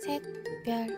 특별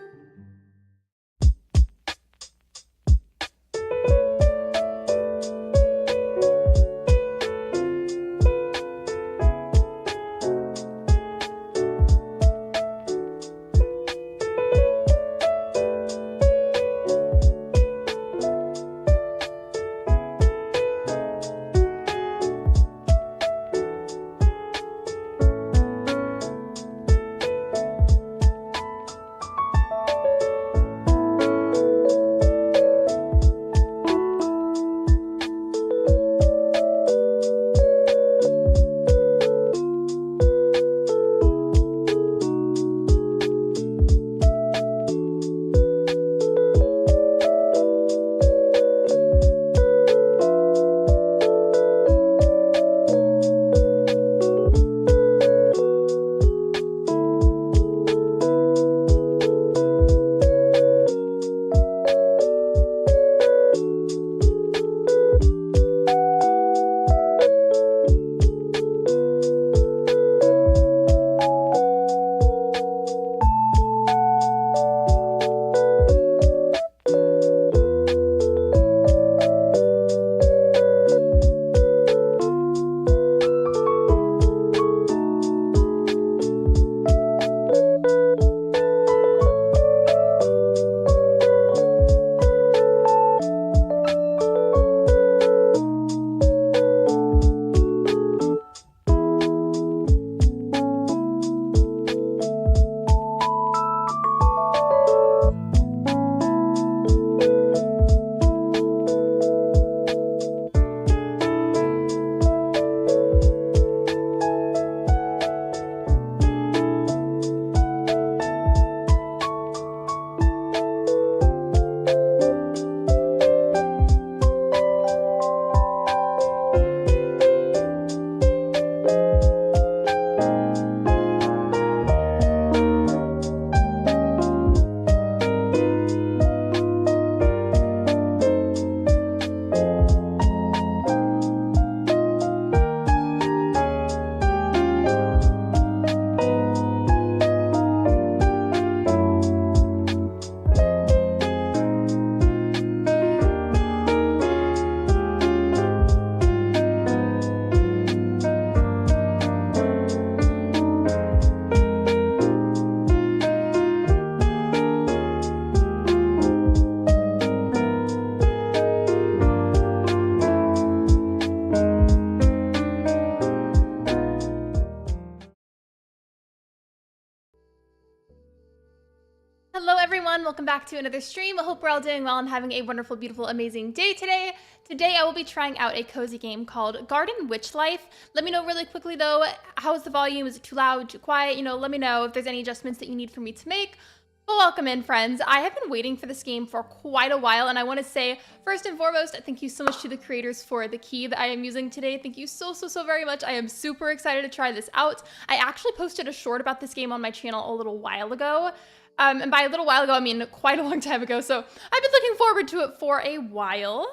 Hello everyone, welcome back to another stream. I hope we're all doing well and having a wonderful, beautiful, amazing day today. Today I will be trying out a cozy game called Garden Witch Life. Let me know really quickly though, how's the volume? Is it too loud, too quiet? You know, let me know if there's any adjustments that you need for me to make. But welcome in, friends. I have been waiting for this game for quite a while, and I want to say, first and foremost, thank you so much to the creators for the key that I am using today. Thank you so very much. I am super excited to try this out. I actually posted a short about this game on my channel a little while ago. And by a little while ago, I mean quite a long time ago, so I've been looking forward to it for a while.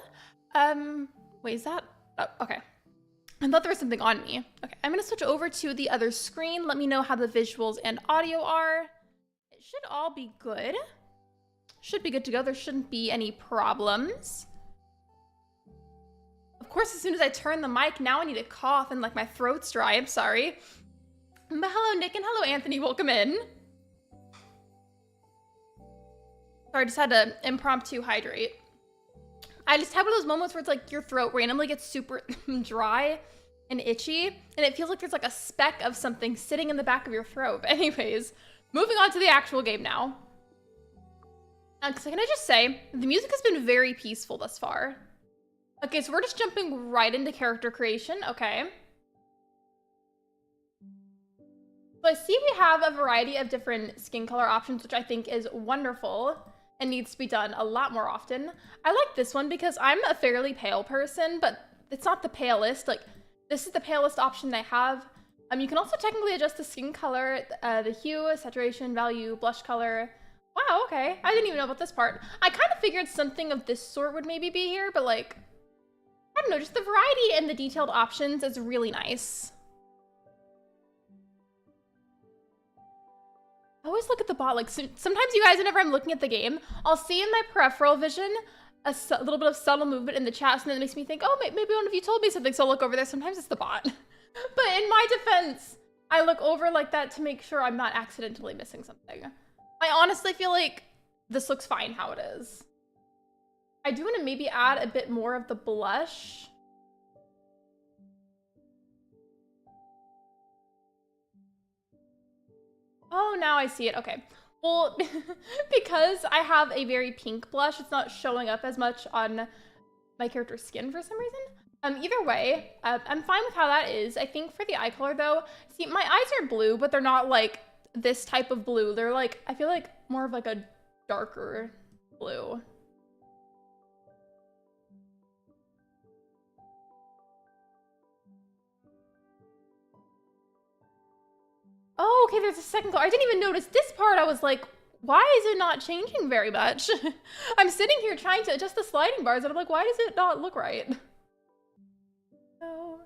Wait, is that? Oh, okay. I thought there was something on me. Okay, I'm gonna switch over to the other screen. Let me know how the visuals and audio are. It should all be good. Should be good to go. There shouldn't be any problems. Of course, as soon as I turn the mic, now I need to cough and like my throat's dry. I'm sorry. But hello, Nick, and hello, Anthony. Welcome in. Sorry, I just had to impromptu hydrate. I just have one of those moments where it's like your throat randomly gets super dry and itchy, and it feels like there's like a speck of something sitting in the back of your throat. But anyways, moving on to the actual game now. So can I just say, the music has been very peaceful thus far. Okay, so we're just jumping right into character creation. Okay. So I see we have a variety of different skin color options, which I think is wonderful and needs to be done a lot more often. I like this one because I'm a fairly pale person, but it's not the palest. Like, this is the palest option they have. You can also technically adjust the skin color, the hue, saturation, value, blush color. Wow, okay. I didn't even know about this part. I kind of figured something of this sort would maybe be here, but like, I don't know, just the variety and the detailed options is really nice. always look at the bot. Like sometimes you guys, whenever I'm looking at the game, I'll see in my peripheral vision a little bit of subtle movement in the chat, and then it makes me think, oh, maybe one of you told me something, so I'll look over there. Sometimes it's the bot. But in my defense, I look over like that to make sure I'm not accidentally missing something. I honestly feel like this looks fine how it is. I do want to maybe add a bit more of the blush. Oh, now I see it. Okay. Well, because I have a very pink blush, it's not showing up as much on my character's skin for some reason. Either way, I'm fine with how that is. I think for the eye color though, see, my eyes are blue, but they're not like this type of blue. They're like, I feel like more of like a darker blue. Oh, okay, there's a second color. I didn't even notice this part. I was like, why is it not changing very much? I'm sitting here trying to adjust the sliding bars, and I'm like, why does it not look right? Oh.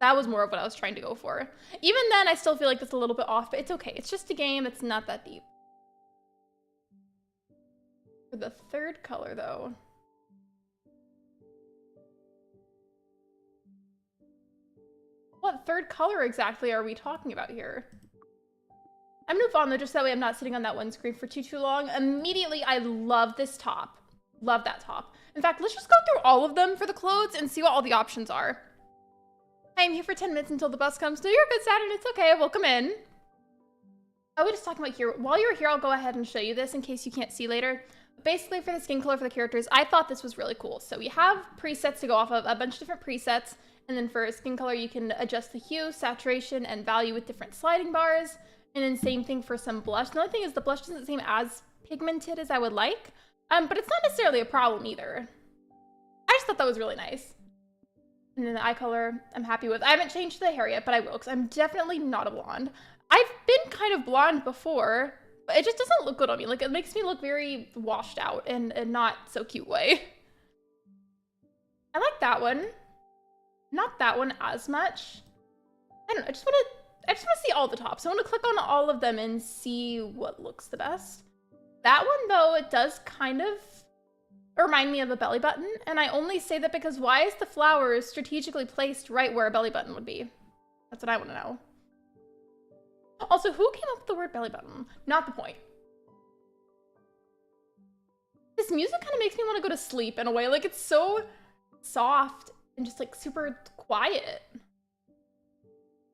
That was more of what I was trying to go for. Even then, I still feel like that's a little bit off, but it's okay. It's just a game. It's not that deep. For the third color, though. What third color exactly are we talking about here? I'm gonna move on though, just that way I'm not sitting on that one screen for too long. Immediately, I love this top. Love that top. In fact, let's just go through all of them for the clothes and see what all the options are. I'm here for 10 minutes until the bus comes. No, you're good, Saturn. It's okay. Welcome in. I was just talking about here. While you're here, I'll go ahead and show you this in case you can't see later. Basically, for the skin color for the characters, I thought this was really cool. So we have presets to go off of, a bunch of different presets. And then for skin color, you can adjust the hue, saturation, and value with different sliding bars. And then same thing for some blush. The only thing is the blush doesn't seem as pigmented as I would like. But it's not necessarily a problem either. I just thought that was really nice. And then the eye color, I'm happy with. I haven't changed the hair yet, but I will, because I'm definitely not a blonde. I've been kind of blonde before, but it just doesn't look good on me. Like, it makes me look very washed out in a not so cute way. I like that one. Not that one as much. I don't know, I just want to see all the tops. I want to click on all of them and see what looks the best. That one, though, it does kind of remind me of a belly button. And I only say that because why is the flowers strategically placed right where a belly button would be? That's what I want to know. Also, who came up with the word belly button? Not the point. This music kind of makes me want to go to sleep in a way. Like, it's so soft and just like super quiet.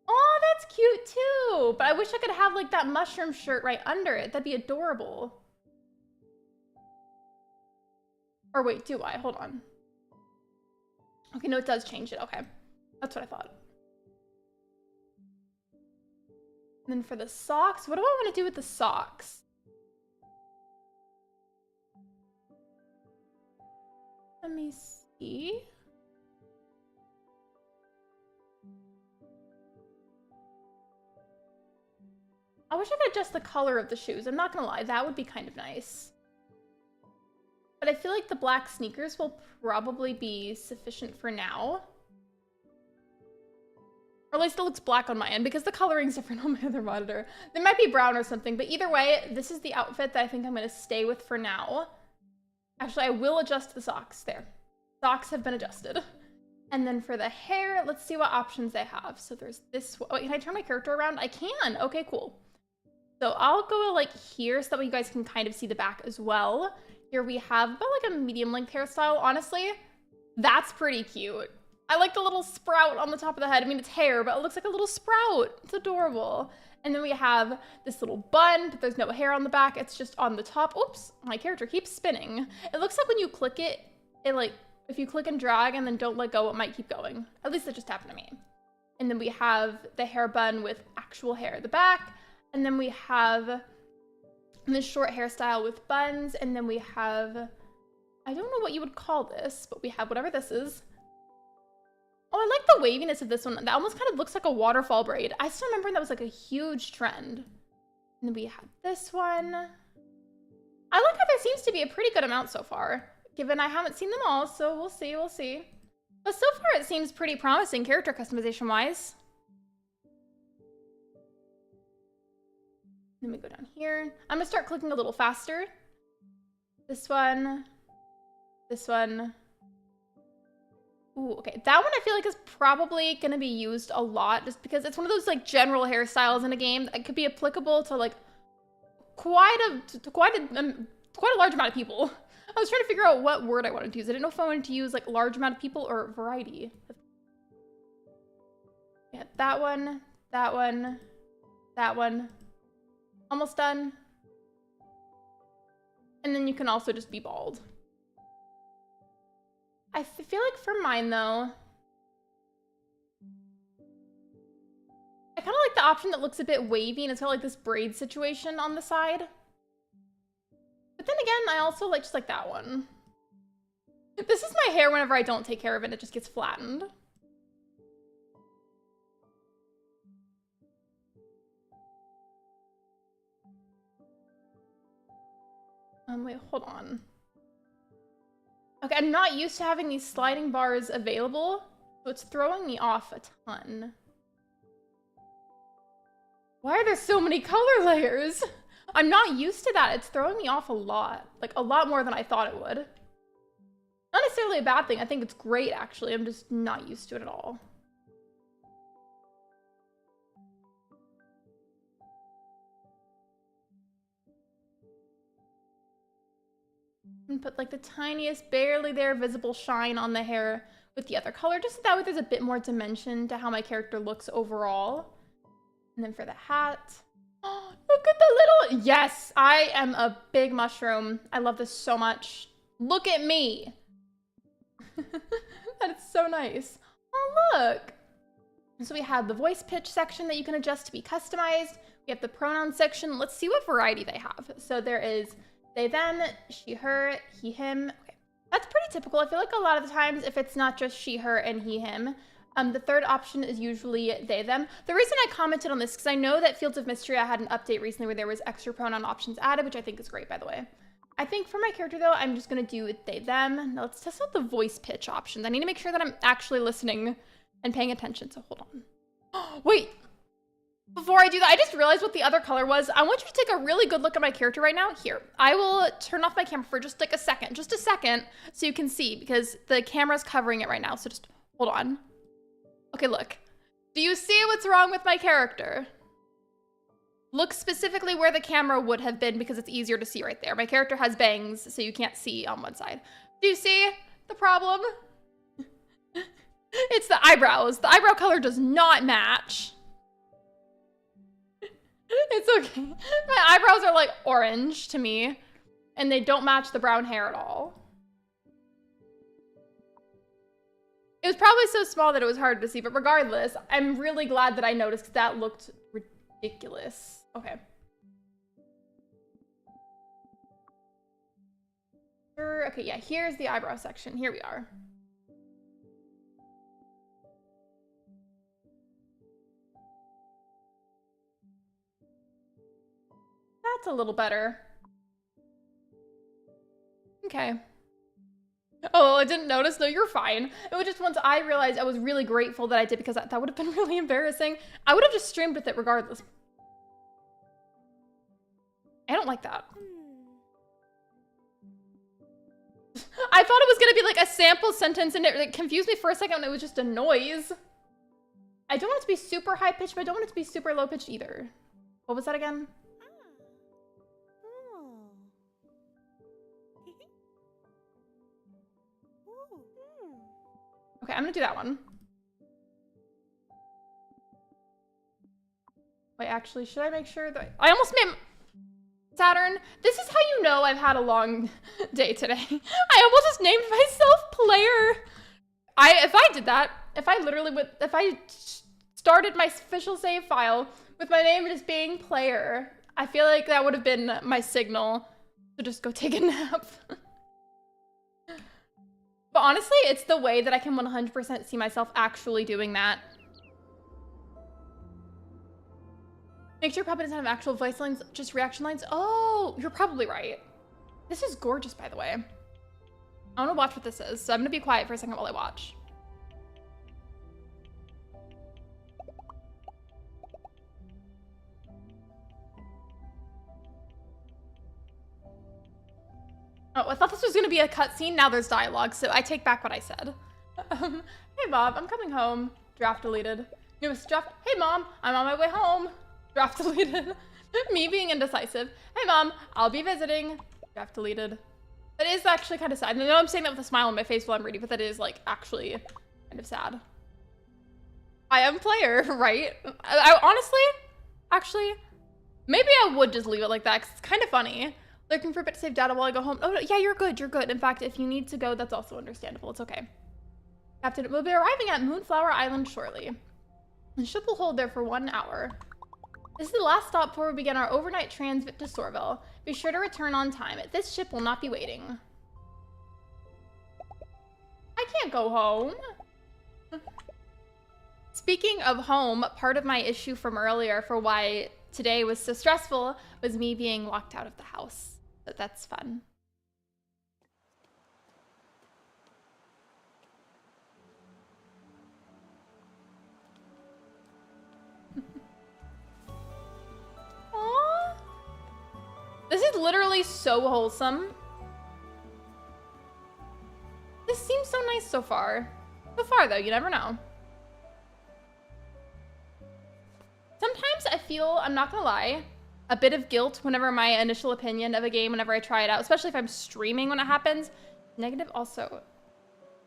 Oh, that's cute too. But I wish I could have like that mushroom shirt right under it. That'd be adorable. Or wait, do I? Hold on. Okay, no, it does change it. Okay, that's what I thought. And then for the socks, what do I want to do with the socks? Let me see. I wish I could adjust the color of the shoes. I'm not gonna lie, that would be kind of nice. But I feel like the black sneakers will probably be sufficient for now. Or at least it looks black on my end because the coloring's different on my other monitor. They might be brown or something, but either way, this is the outfit that I think I'm gonna stay with for now. Actually, I will adjust the socks there. Socks have been adjusted. And then for the hair, let's see what options they have. So there's this one. Wait, can I turn my character around? I can. Okay, cool. So I'll go like here so that way you guys can kind of see the back as well. Here we have about like a medium length hairstyle. Honestly, that's pretty cute. I like the little sprout on the top of the head. I mean, it's hair, but it looks like a little sprout. It's adorable. And then we have this little bun, but there's no hair on the back. It's just on the top. Oops, my character keeps spinning. It looks like when you click it, it like, if you click and drag and then don't let go, it might keep going. At least that just happened to me. And then we have the hair bun with actual hair at the back. And then we have this short hairstyle with buns. And then we have, I don't know what you would call this, but we have whatever this is. Oh, I like the waviness of this one. That almost kind of looks like a waterfall braid. I still remember that was like a huge trend. And then we have this one. I like how there seems to be a pretty good amount so far, given I haven't seen them all, so we'll see, we'll see. But so far it seems pretty promising character customization-wise. Let me go down here. I'm gonna start clicking a little faster. This one. This one. Ooh, okay. That one I feel like is probably gonna be used a lot just because it's one of those like general hairstyles in a game that could be applicable to like quite a large amount of people. I was trying to figure out what word I wanted to use. I didn't know if I wanted to use like large amount of people or variety. Yeah, that one, that one, that one. Almost done. And then you can also just be bald. I feel like for mine though, I kind of like the option that looks a bit wavy and it's got like this braid situation on the side. But then again, I also like just like that one. This is my hair whenever I don't take care of it, it just gets flattened. Wait, hold on. Okay, I'm not used to having these sliding bars available, so it's throwing me off a ton. Why are there so many color layers? I'm not used to that. It's throwing me off a lot. Like, a lot more than I thought it would. Not necessarily a bad thing. I think it's great, actually. I'm just not used to it at all. And put like the tiniest, barely there visible shine on the hair with the other color, just so that way there's a bit more dimension to how my character looks overall. And then for the hat, oh, look at the little, yes, I am a big mushroom. I love this so much. Look at me. That is so nice. Oh, look. So we have the voice pitch section that you can adjust to be customized. We have the pronoun section. Let's see what variety they have. So there is they, them, she, her, he, him. Okay. That's pretty typical. I feel like a lot of the times if it's not just she, her, and he, him, the third option is usually they, them. The reason I commented on this, because I know that Fields of Mystery, I had an update recently where there was extra pronoun options added, which I think is great, by the way. I think for my character, though, I'm just going to do they, them. Now let's test out the voice pitch options. I need to make sure that I'm actually listening and paying attention, so hold on. Wait. Before I do that, I just realized what the other color was. I want you to take a really good look at my character right now. Here, I will turn off my camera for just like a second, so you can see, because the camera's covering it right now, so just hold on. Okay, look. Do you see what's wrong with my character? Look specifically where the camera would have been because it's easier to see right there. My character has bangs, so you can't see on one side. Do you see the problem? It's the eyebrows. The eyebrow color does not match. It's okay. My eyebrows are like orange to me, and they don't match the brown hair at all. It was probably so small that it was hard to see, but regardless, I'm really glad that I noticed because that looked ridiculous. Okay. Okay, yeah, here's the eyebrow section. Here we are. That's a little better. Okay. Oh, I didn't notice. No, you're fine. It was just once I realized I was really grateful that I did because that would have been really embarrassing. I would have just streamed with it regardless. I don't like that. I thought it was going to be like a sample sentence and it like, confused me for a second and it was just a noise. I don't want it to be super high pitched, but I don't want it to be super low pitched either. What was that again? Okay, I'm gonna do that one. Wait, actually, should I make sure that I almost made Saturn? This is how you know I've had a long day today. I almost just named myself Player. If I did that, if I started my official save file with my name just being Player, I feel like that would have been my signal to just go take a nap. But honestly, it's the way that I can 100% see myself actually doing that. Make sure Puppet doesn't have actual voice lines, just reaction lines. Oh, you're probably right. This is gorgeous, by the way. I want to watch what this is, so I'm going to be quiet for a second while I watch. Oh, I thought this was gonna be a cutscene. Now there's dialogue, so I take back what I said. Hey Bob, I'm coming home. Draft deleted. Newest draft. Hey Mom, I'm on my way home. Draft deleted. Me being indecisive. Hey Mom, I'll be visiting. Draft deleted. That is actually kind of sad. I know I'm saying that with a smile on my face while I'm reading, but that is like actually kind of sad. I am player, right? I honestly, actually, maybe I would just leave it like that because it's kind of funny. Looking for a bit to save data while I go home. Oh, no, yeah, you're good. You're good. In fact, if you need to go, that's also understandable. It's okay. Captain, we'll be arriving at Moonflower Island shortly. The ship will hold there for 1 hour. This is the last stop before we begin our overnight transit to Sorville. Be sure to return on time. This ship will not be waiting. I can't go home. Speaking of home, part of my issue from earlier for why today was so stressful was me being locked out of the house. But that's fun. Aww. This is literally so wholesome. This seems so nice so far. So far though, you never know. Sometimes I feel, I'm not gonna lie, a bit of guilt whenever my initial opinion of a game, whenever I try it out, especially if I'm streaming when it happens. Negative also.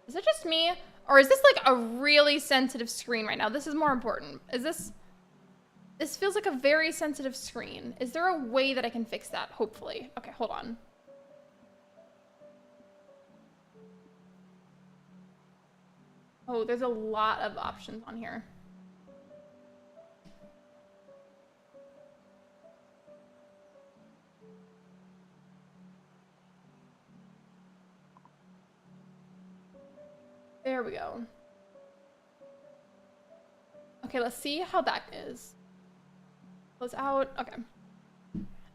Is it just me? Or is this like a really sensitive screen right now? This is more important. Is this... This feels like a very sensitive screen. Is there a way that I can fix that? Hopefully. Okay, hold on. Oh, there's a lot of options on here. There we go. Okay, let's see how that is. Close out. Okay.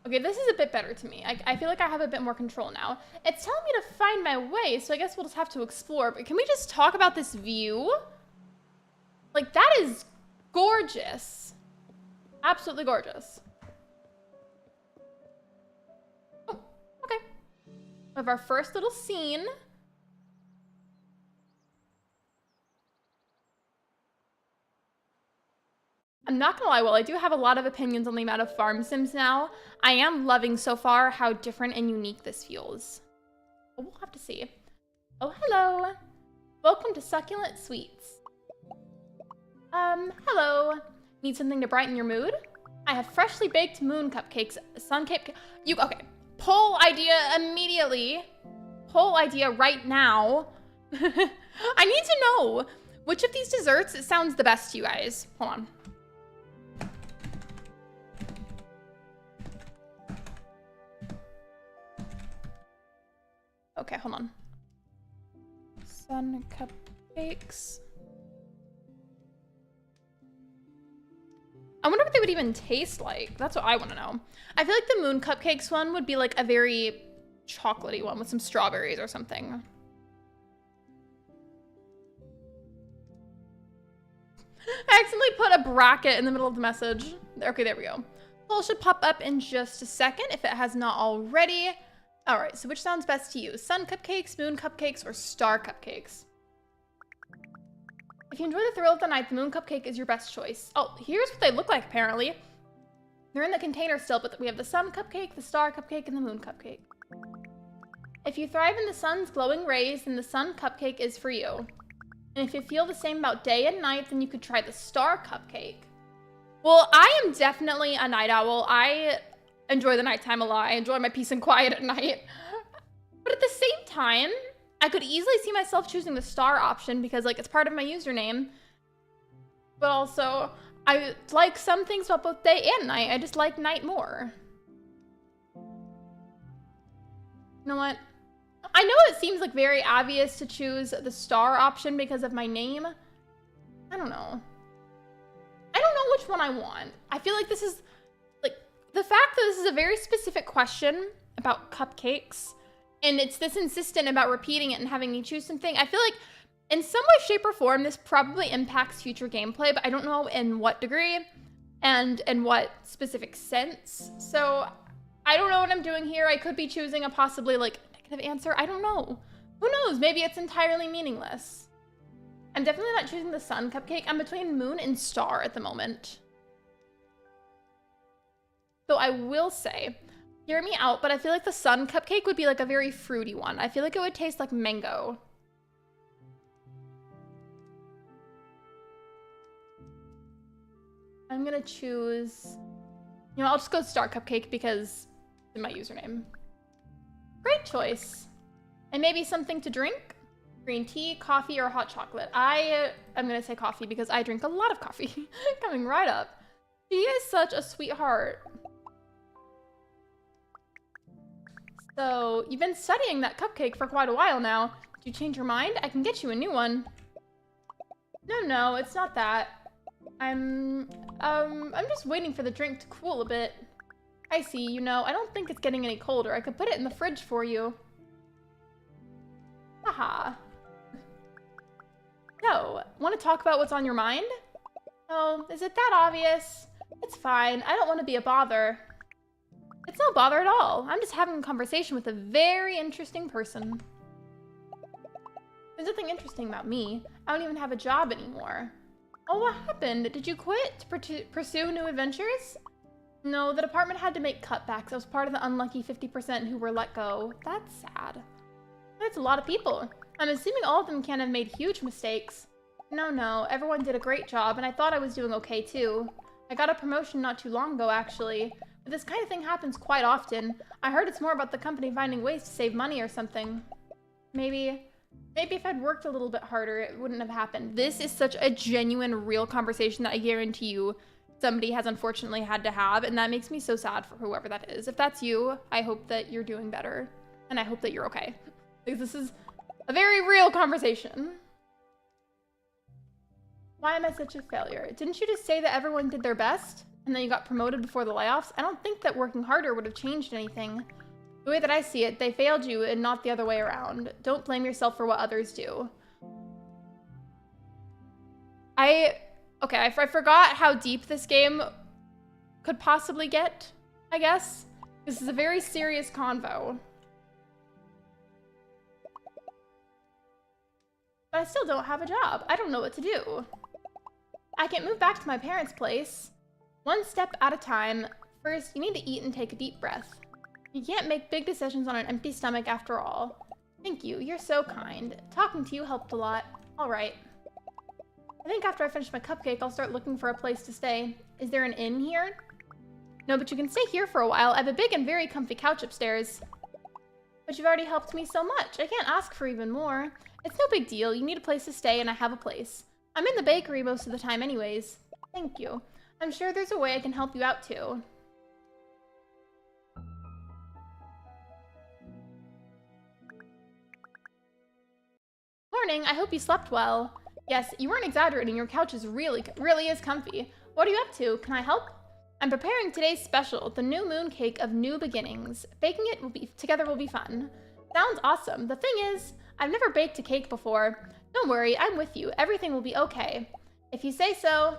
Okay, this is a bit better to me. I feel like I have a bit more control now. It's telling me to find my way, so I guess we'll just have to explore. But can we just talk about this view? Like, that is gorgeous. Absolutely gorgeous. Oh, okay. We have our first little scene. I'm not gonna lie, while I do have a lot of opinions on the amount of farm sims now, I am loving so far how different and unique this feels. But we'll have to see. Oh, hello. Welcome to Succulent Sweets. Hello. Need something to brighten your mood? I have freshly baked moon cupcakes, sun cake. Okay. Poll idea immediately. Poll idea right now. I need to know which of these desserts sounds the best to you guys. Hold on. Okay, hold on. Sun cupcakes. I wonder what they would even taste like. That's what I want to know. I feel like the moon cupcakes one would be like a very chocolatey one with some strawberries or something. I accidentally put a bracket in the middle of the message. Okay, there we go. Poll should pop up in just a second if it has not already. All right, so which sounds best to you? Sun cupcakes, moon cupcakes, or star cupcakes? If you enjoy the thrill of the night, the moon cupcake is your best choice. Oh, here's what they look like, apparently. They're in the container still, but we have the sun cupcake, the star cupcake, and the moon cupcake. If you thrive in the sun's glowing rays, then the sun cupcake is for you. And if you feel the same about day and night, then you could try the star cupcake. Well, I am definitely a night owl. I enjoy the nighttime a lot. I enjoy my peace and quiet at night. But at the same time, I could easily see myself choosing the star option because like it's part of my username. But also, I like some things about both day and night. I just like night more. You know what? I know it seems like very obvious to choose the star option because of my name. I don't know. I don't know which one I want. I feel like this is like the fact that this is a very specific question about cupcakes and it's this insistent about repeating it and having me choose something. I feel like in some way, shape, or form, this probably impacts future gameplay, but I don't know in what degree and in what specific sense. So I don't know what I'm doing here. I could be choosing a possibly like kind of answer. I don't know. Who knows? Maybe it's entirely meaningless. I'm definitely not choosing the sun cupcake. I'm between moon and star at the moment. So I will say, hear me out, but I feel like the sun cupcake would be like a very fruity one. I feel like it would taste like mango. I'm gonna choose, you know, I'll just go star cupcake because it's in my username. Great choice. And maybe something to drink? Green tea, coffee, or hot chocolate? I'm gonna say coffee because I drink a lot of coffee. Coming right up. She is such a sweetheart. So, you've been studying that cupcake for quite a while now. Did you change your mind? I can get you a new one. No, it's not that. I'm just waiting for the drink to cool a bit. I see, you know, I don't think it's getting any colder. I could put it in the fridge for you. Haha. So, want to talk about what's on your mind? Oh, is it that obvious? It's fine. I don't want to be a bother. It's no bother at all. I'm just having a conversation with a very interesting person. There's nothing interesting about me. I don't even have a job anymore. Oh, what happened? Did you quit to pursue new adventures? No, the department had to make cutbacks. I was part of the unlucky 50% who were let go. That's sad. That's a lot of people. I'm assuming all of them can't have made huge mistakes. No, everyone did a great job, and I thought I was doing okay too. I got a promotion not too long ago, actually. But this kind of thing happens quite often. I heard it's more about the company finding ways to save money or something. Maybe if I'd worked a little bit harder, it wouldn't have happened. This is such a genuine, real conversation that I guarantee you somebody has unfortunately had to have, and that makes me so sad for whoever that is. If that's you, I hope that you're doing better, and I hope that you're okay. Because this is a very real conversation. Why am I such a failure? Didn't you just say that everyone did their best? And then you got promoted before the layoffs? I don't think that working harder would have changed anything. The way that I see it, they failed you and not the other way around. Don't blame yourself for what others do. I forgot how deep this game could possibly get, I guess. This is a very serious convo. But I still don't have a job. I don't know what to do. I can't move back to my parents' place. One step at a time. First, you need to eat and take a deep breath. You can't make big decisions on an empty stomach after all. Thank you. You're so kind. Talking to you helped a lot. All right. I think after I finish my cupcake, I'll start looking for a place to stay. Is there an inn here? No, but you can stay here for a while. I have a big and very comfy couch upstairs. But you've already helped me so much. I can't ask for even more. It's no big deal. You need a place to stay, and I have a place. I'm in the bakery most of the time anyways. Thank you. I'm sure there's a way I can help you out too. Morning, I hope you slept well. Yes, you weren't exaggerating. Your couch is really is comfy. What are you up to? Can I help? I'm preparing today's special, the new moon cake of new beginnings. Baking it together will be fun. Sounds awesome. The thing is, I've never baked a cake before. Don't worry, I'm with you. Everything will be okay. If you say so.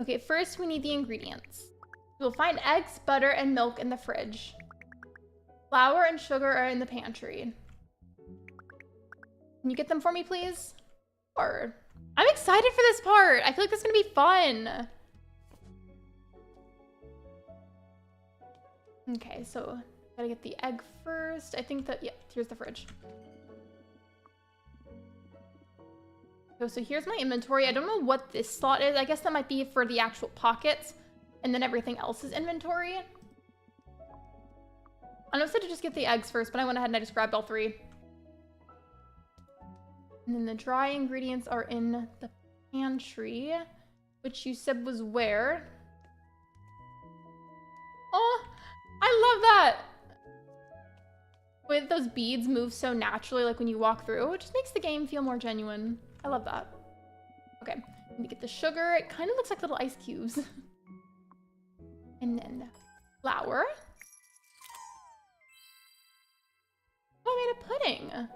Okay, first we need the ingredients. You'll find eggs, butter, and milk in the fridge. Flour and sugar are in the pantry. Can you get them for me, please? Or I'm excited for this part. I feel like this is gonna be fun. Okay, so gotta get the egg first. I think that, yeah, here's the fridge. So here's my inventory. I don't know what this slot is. I guess that might be for the actual pockets, and then everything else is inventory. I know I said to just get the eggs first, but I went ahead and I just grabbed all three. And then the dry ingredients are in the pantry, which you said was where? Oh, I love that! With those beads move so naturally, like when you walk through, it just makes the game feel more genuine. I love that. Okay, let me get the sugar. It kind of looks like little ice cubes. And then flour. Oh, I made a pudding.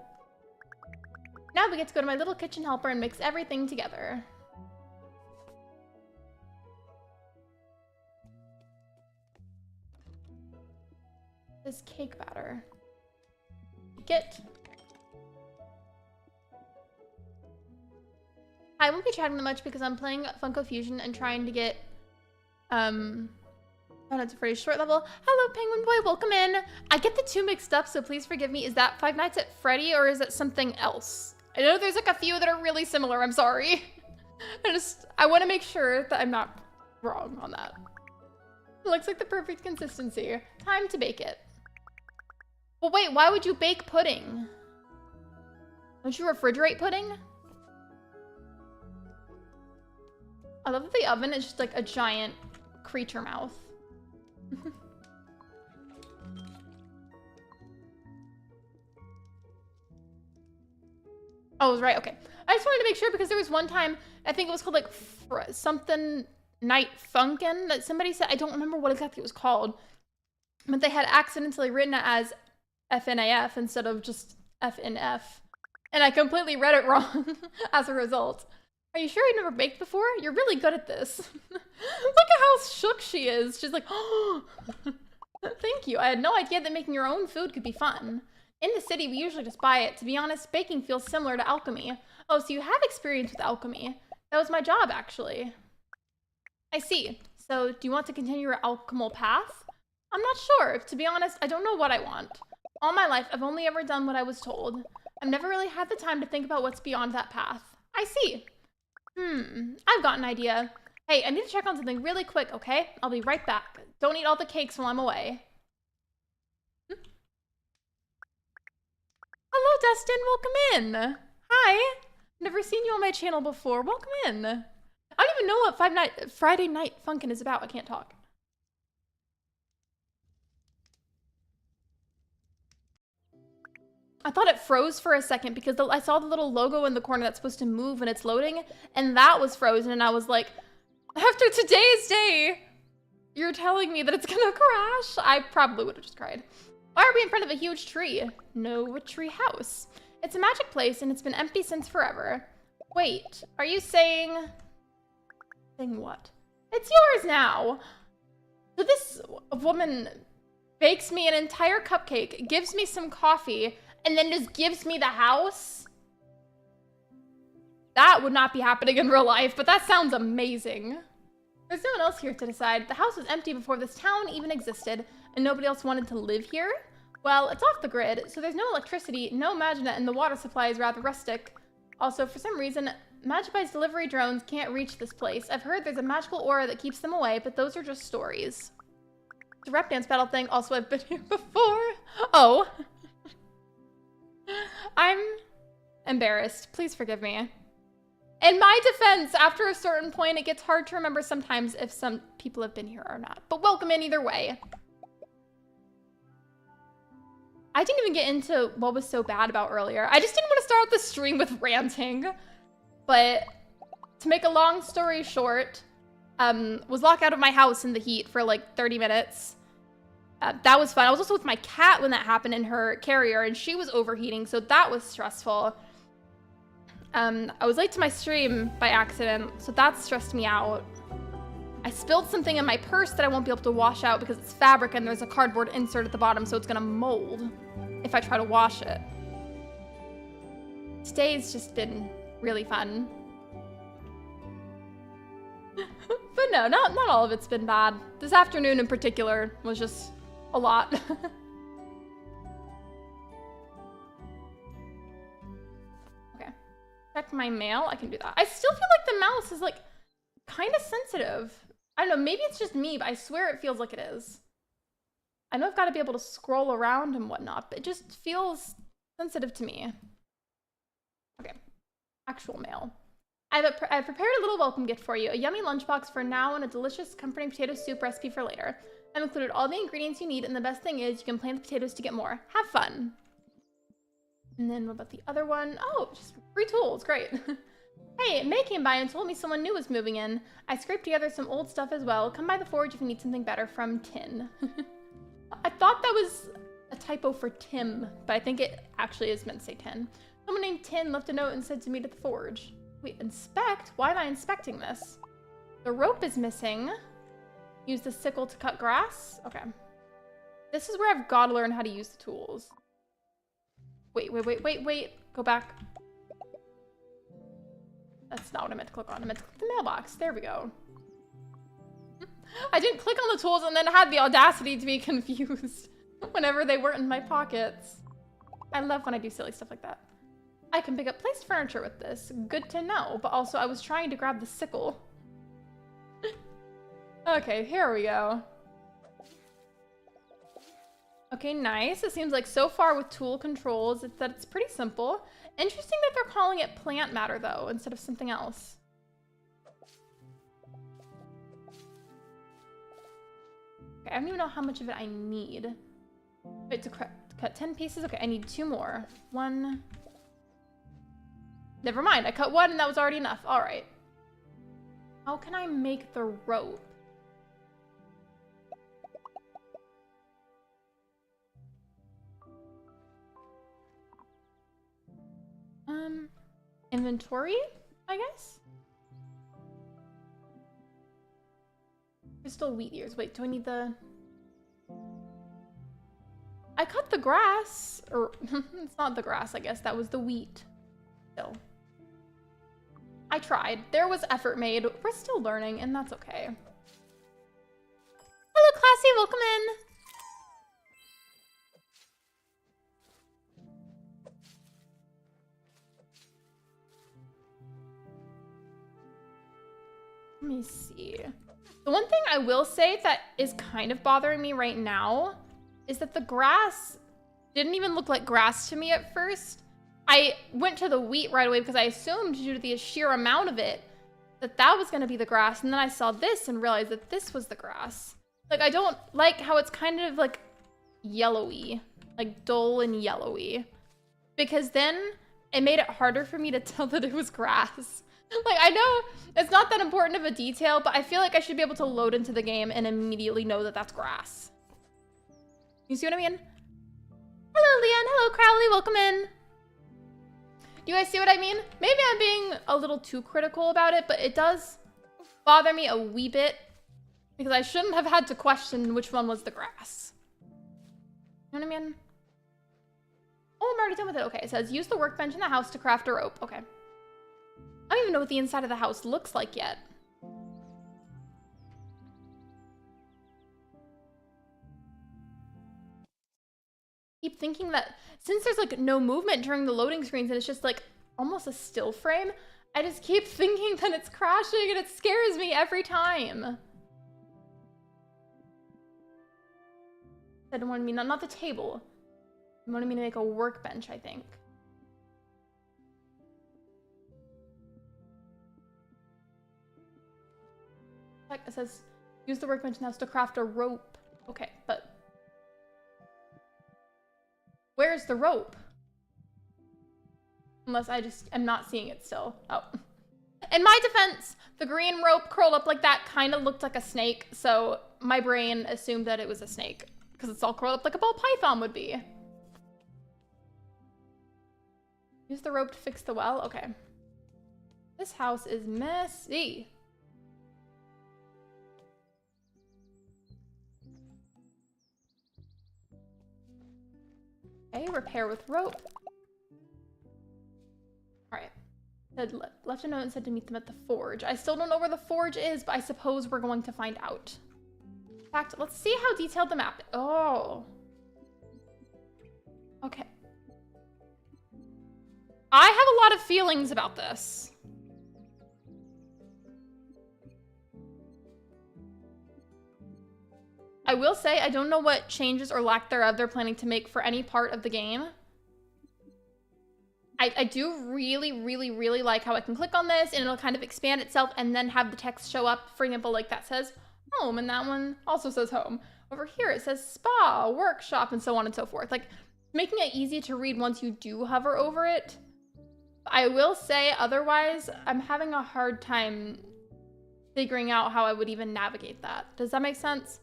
Now we get to go to my little kitchen helper and mix everything together. This cake batter. bake it. I won't be chatting that much because I'm playing Funko Fusion and trying to get, oh, that's a pretty short level. Hello, Penguin Boy, welcome in. I get the two mixed up, so please forgive me. Is that Five Nights at Freddy or is it something else? I know there's like a few that are really similar, I'm sorry. I want to make sure that I'm not wrong on that. It looks like the perfect consistency. Time to bake it. Well, wait, why would you bake pudding? Don't you refrigerate pudding? I love that the oven is just like a giant creature mouth. Oh, I was right. Okay. I just wanted to make sure because there was one time, I think it was called like something Night Funkin' that somebody said. I don't remember what exactly it was called, but they had accidentally written it as FNAF instead of just FNF. And I completely read it wrong as a result. Are you sure you've never baked before? You're really good at this. Look at how shook she is. She's like, oh, thank you. I had no idea that making your own food could be fun. In the city, we usually just buy it. To be honest, baking feels similar to alchemy. Oh, so you have experience with alchemy. That was my job, actually. I see. So, do you want to continue your alchemical path? I'm not sure. To be honest, I don't know what I want. All my life, I've only ever done what I was told. I've never really had the time to think about what's beyond that path. I see. I've got an idea. Hey, I need to check on something really quick, okay? I'll be right back. Don't eat all the cakes while I'm away. Hello, Dustin. Welcome in. Hi. Never seen you on my channel before. Welcome in. I don't even know what Friday Night Funkin' is about. I can't talk. I thought it froze for a second because I saw the little logo in the corner that's supposed to move when it's loading, and that was frozen, and I was like, after today's day, you're telling me that it's gonna crash? I probably would have just cried. Why are we in front of a huge tree? No, a tree house. It's a magic place, and it's been empty since forever. Wait, are you saying... Saying what? It's yours now! So this woman bakes me an entire cupcake, gives me some coffee, and then just gives me the house? That would not be happening in real life, but that sounds amazing. There's no one else here to decide. The house was empty before this town even existed, and nobody else wanted to live here? Well, it's off the grid, so there's no electricity, no magnet, and the water supply is rather rustic. Also, for some reason, Magipie's delivery drones can't reach this place. I've heard there's a magical aura that keeps them away, but those are just stories. The rep dance battle thing, also I've been here before. Oh. I'm embarrassed. Please forgive me. In my defense, after a certain point, it gets hard to remember sometimes if some people have been here or not. But welcome in either way. I didn't even get into what was so bad about earlier. I just didn't want to start the stream with ranting. But to make a long story short, was locked out of my house in the heat for like 30 minutes. That was fun. I was also with my cat when that happened in her carrier, and she was overheating, so that was stressful. I was late to my stream by accident, so that stressed me out. I spilled something in my purse that I won't be able to wash out because it's fabric and there's a cardboard insert at the bottom, so it's gonna mold if I try to wash it. Today's just been really fun. But no, not all of it's been bad. This afternoon in particular was just a lot. Okay. Check my mail. I can do that. I still feel like the mouse is like kind of sensitive. I don't know, maybe it's just me, but I swear it feels like it is. I know I've got to be able to scroll around and whatnot, but it just feels sensitive to me. Okay. Actual mail. I've prepared a little welcome gift for you. A yummy lunchbox for now and a delicious comforting potato soup recipe for later. I've included all the ingredients you need, and the best thing is you can plant the potatoes to get more. Have fun. And then what about the other one? Oh, just free tools. Great. Hey, May came by and told me someone new was moving in. I scraped together some old stuff as well. Come by the forge if you need something better, from Tin. I thought that was a typo for Tim, but I think it actually is meant to say Tin. Someone named Tin left a note and said to meet at the forge. Wait, inspect? Why am I inspecting this? The rope is missing. Use the sickle to cut grass? Okay. This is where I've got to learn how to use the tools. Wait. Go back. That's not what I meant to click on. I meant to click the mailbox. There we go. I didn't click on the tools and then had the audacity to be confused whenever they weren't in my pockets. I love when I do silly stuff like that. I can pick up placed furniture with this. Good to know, but also I was trying to grab the sickle. Okay, here we go. Okay, nice. It seems like so far with tool controls, it's pretty simple. Interesting that they're calling it plant matter though, instead of something else. Okay, I don't even know how much of it I need. Wait, to cut 10 pieces? Okay, I need 2 more. 1. Never mind, I cut 1 and that was already enough. All right. How can I make the rope? Inventory, I guess? Crystal wheat ears. Wait, do I need the... I cut the grass. Or, it's not the grass, I guess. That was the wheat. Still. I tried. There was effort made. We're still learning, and that's okay. Hello, Classy. Welcome in. Let me see. The one thing I will say that is kind of bothering me right now is that the grass didn't even look like grass to me at first. I went to the wheat right away because I assumed due to the sheer amount of it that was going to be the grass. And then I saw this and realized that this was the grass. Like, I don't like how it's kind of like yellowy, like dull and yellowy, because then it made it harder for me to tell that it was grass. Like, I know it's not that important of a detail, but I feel like I should be able to load into the game and immediately know that that's grass. You see what I mean? Hello, Leon. Hello, Crowley. Welcome in. Do you guys see what I mean? Maybe I'm being a little too critical about it, but it does bother me a wee bit because I shouldn't have had to question which one was the grass. You know what I mean? Oh, I'm already done with it. Okay, it says use the workbench in the house to craft a rope. Okay. I don't even know what the inside of the house looks like yet. Keep thinking that since there's like no movement during the loading screens and it's just like almost a still frame, I just keep thinking that it's crashing and it scares me every time. Said wanted me not the table. It wanted me to make a workbench, I think. It says use the workbench in the house to craft a rope. Okay, but where's the rope? Unless I just am not seeing it still. Oh. In my defense, the green rope curled up like that kind of looked like a snake, so my brain assumed that it was a snake because it's all curled up like a ball python would be. Use the rope to fix the well. Okay. This house is messy. Okay, repair with rope. Alright. Left a note and said to meet them at the forge. I still don't know where the forge is, but I suppose we're going to find out. In fact, let's see how detailed the map is. Oh. Okay. I have a lot of feelings about this. I will say, I don't know what changes or lack thereof they're planning to make for any part of the game. I do really like how I can click on this and it'll kind of expand itself and then have the text show up. For example, like that says home and that one also says home. Over here it says spa, workshop, and so on and so forth. Like making it easy to read once you do hover over it. I will say otherwise, I'm having a hard time figuring out how I would even navigate that. Does that make sense?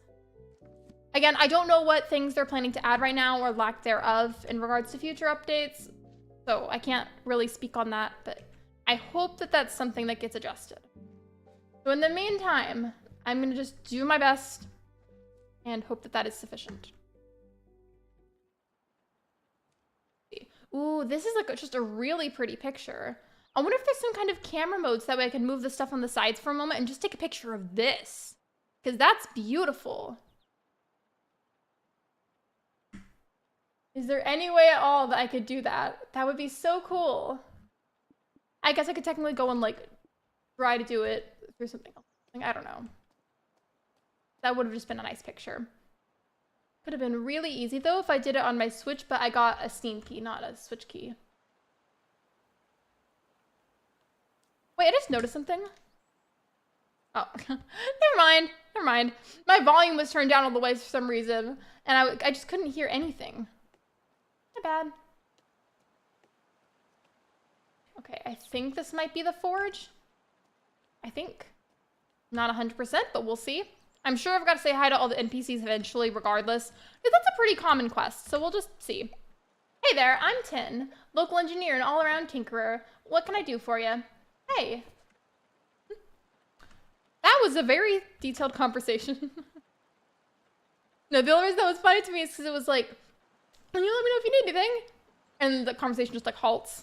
Again, I don't know what things they're planning to add right now or lack thereof in regards to future updates, so I can't really speak on that, but I hope that that's something that gets adjusted. So in the meantime, I'm going to just do my best and hope that that is sufficient. Ooh, this is like just a really pretty picture. I wonder if there's some kind of camera mode so that way I can move the stuff on the sides for a moment and just take a picture of this. Because that's beautiful. Is there any way at all that I could do that? That would be so cool. I guess I could technically go and like try to do it through something else. I don't know. That would have just been a nice picture. Could have been really easy though if I did it on my Switch, but I got a Steam key, not a Switch key. Wait, I just noticed something. Oh, never mind. Never mind. My volume was turned down all the way for some reason, and I just couldn't hear anything. Not bad. Okay, I think this might be the forge. I think. Not 100%, but we'll see. I'm sure I've got to say hi to all the NPCs eventually, regardless. Because that's a pretty common quest, so we'll just see. Hey there, I'm Tin, local engineer and all-around tinkerer. What can I do for you? Hey. That was a very detailed conversation. No, the only reason that was funny to me is because it was like, can you let me know if you need anything? And the conversation just like halts.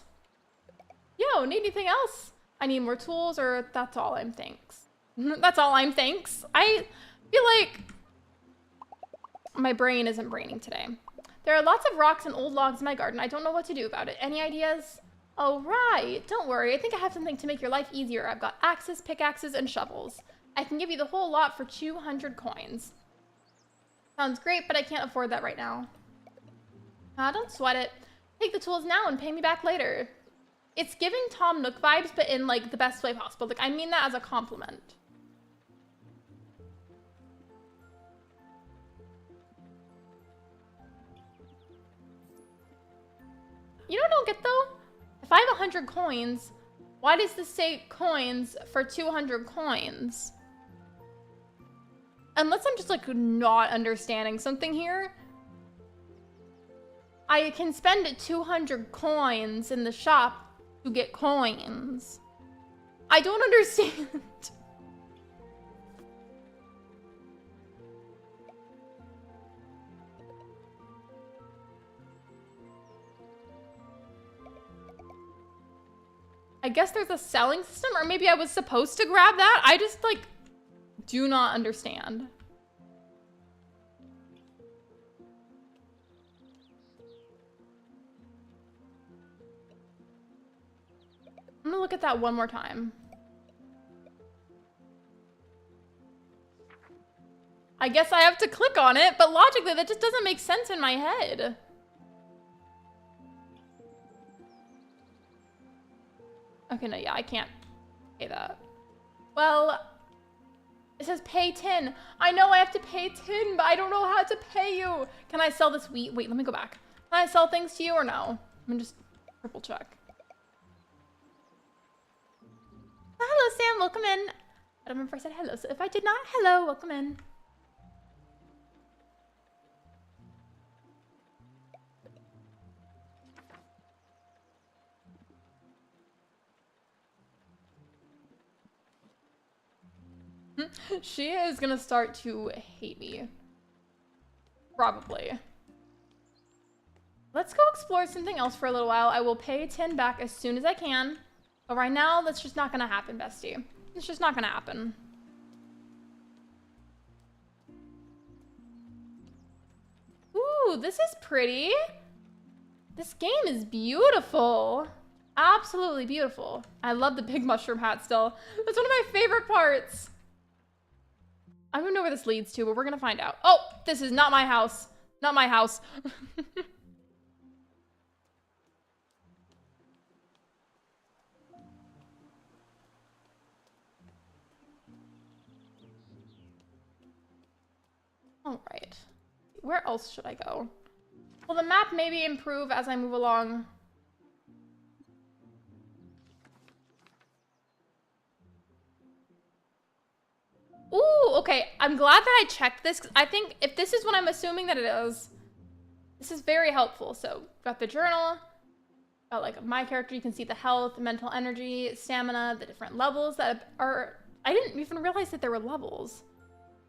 Yo, need anything else? I need more tools, or that's all I'm thanks. That's all I'm thanks. I feel like my brain isn't braining today. There are lots of rocks and old logs in my garden. I don't know what to do about it. Any ideas? Oh, right. Don't worry. I think I have something to make your life easier. I've got axes, pickaxes, and shovels. I can give you the whole lot for 200 coins. Sounds great, but I can't afford that right now. Don't sweat it. Take the tools now and pay me back later. It's giving Tom Nook vibes, but in like the best way possible. Like, I mean that as a compliment. You know what I don't get though? If I have 100 coins, why does this say coins for 200 coins? Unless I'm just like not understanding something here. I can spend 200 coins in the shop to get coins. I don't understand. I guess there's a selling system, or maybe I was supposed to grab that. I just like do not understand. I'm gonna look at that one more time. I guess I have to click on it, but logically that just doesn't make sense in my head. Okay, no, yeah, I can't pay that. Well, it says pay 10. I know I have to pay 10, but I don't know how to pay you. Can I sell this wheat? Wait, let me go back. Can I sell things to you or no? Let me just triple check. Hello, Sam, welcome in. I don't remember if I said hello, so if I did not, hello, welcome in. She is gonna start to hate me. Probably. Let's go explore something else for a little while. I will pay 10 back as soon as I can. But right now, that's just not gonna happen, bestie. It's just not gonna happen. Ooh, this is pretty. This game is beautiful. Absolutely beautiful. I love the big mushroom hat still. That's one of my favorite parts. I don't know where this leads to, but we're gonna find out. Oh, this is not my house. Not my house. All right. Where else should I go? Will the map maybe improve as I move along? Ooh, okay. I'm glad that I checked this, 'cause I think if this is what I'm assuming that it is, this is very helpful. So, got the journal. Got like my character, you can see the health, mental energy, stamina, the different levels that are... I didn't even realize that there were levels.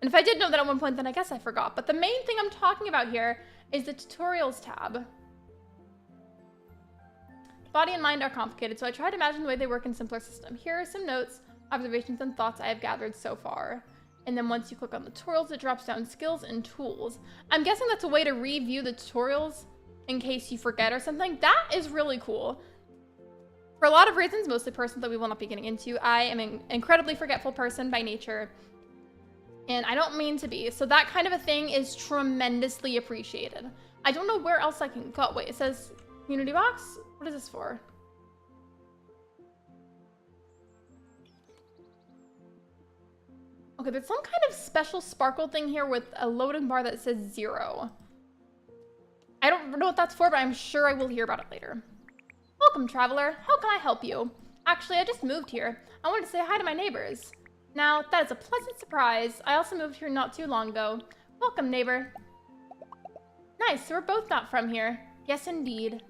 And if I did know that at one point, then I guess I forgot. But the main thing I'm talking about here is the tutorials tab. Body and mind are complicated, so I try to imagine the way they work in simpler system. Here are some notes, observations, and thoughts I have gathered so far. And then once you click on the tutorials, it drops down skills and tools. I'm guessing that's a way to review the tutorials in case you forget or something. That is really cool. For a lot of reasons, mostly personal that we will not be getting into, I am an incredibly forgetful person by nature. And I don't mean to be. So that kind of a thing is tremendously appreciated. I don't know where else I can go. Wait, it says community box? What is this for? Okay, there's some kind of special sparkle thing here with a loading bar that says 0. I don't know what that's for, but I'm sure I will hear about it later. Welcome, traveler. How can I help you? Actually, I just moved here. I wanted to say hi to my neighbors. Now, that is a pleasant surprise. I also moved here not too long ago. Welcome, neighbor. Nice, so we're both not from here. Yes, indeed.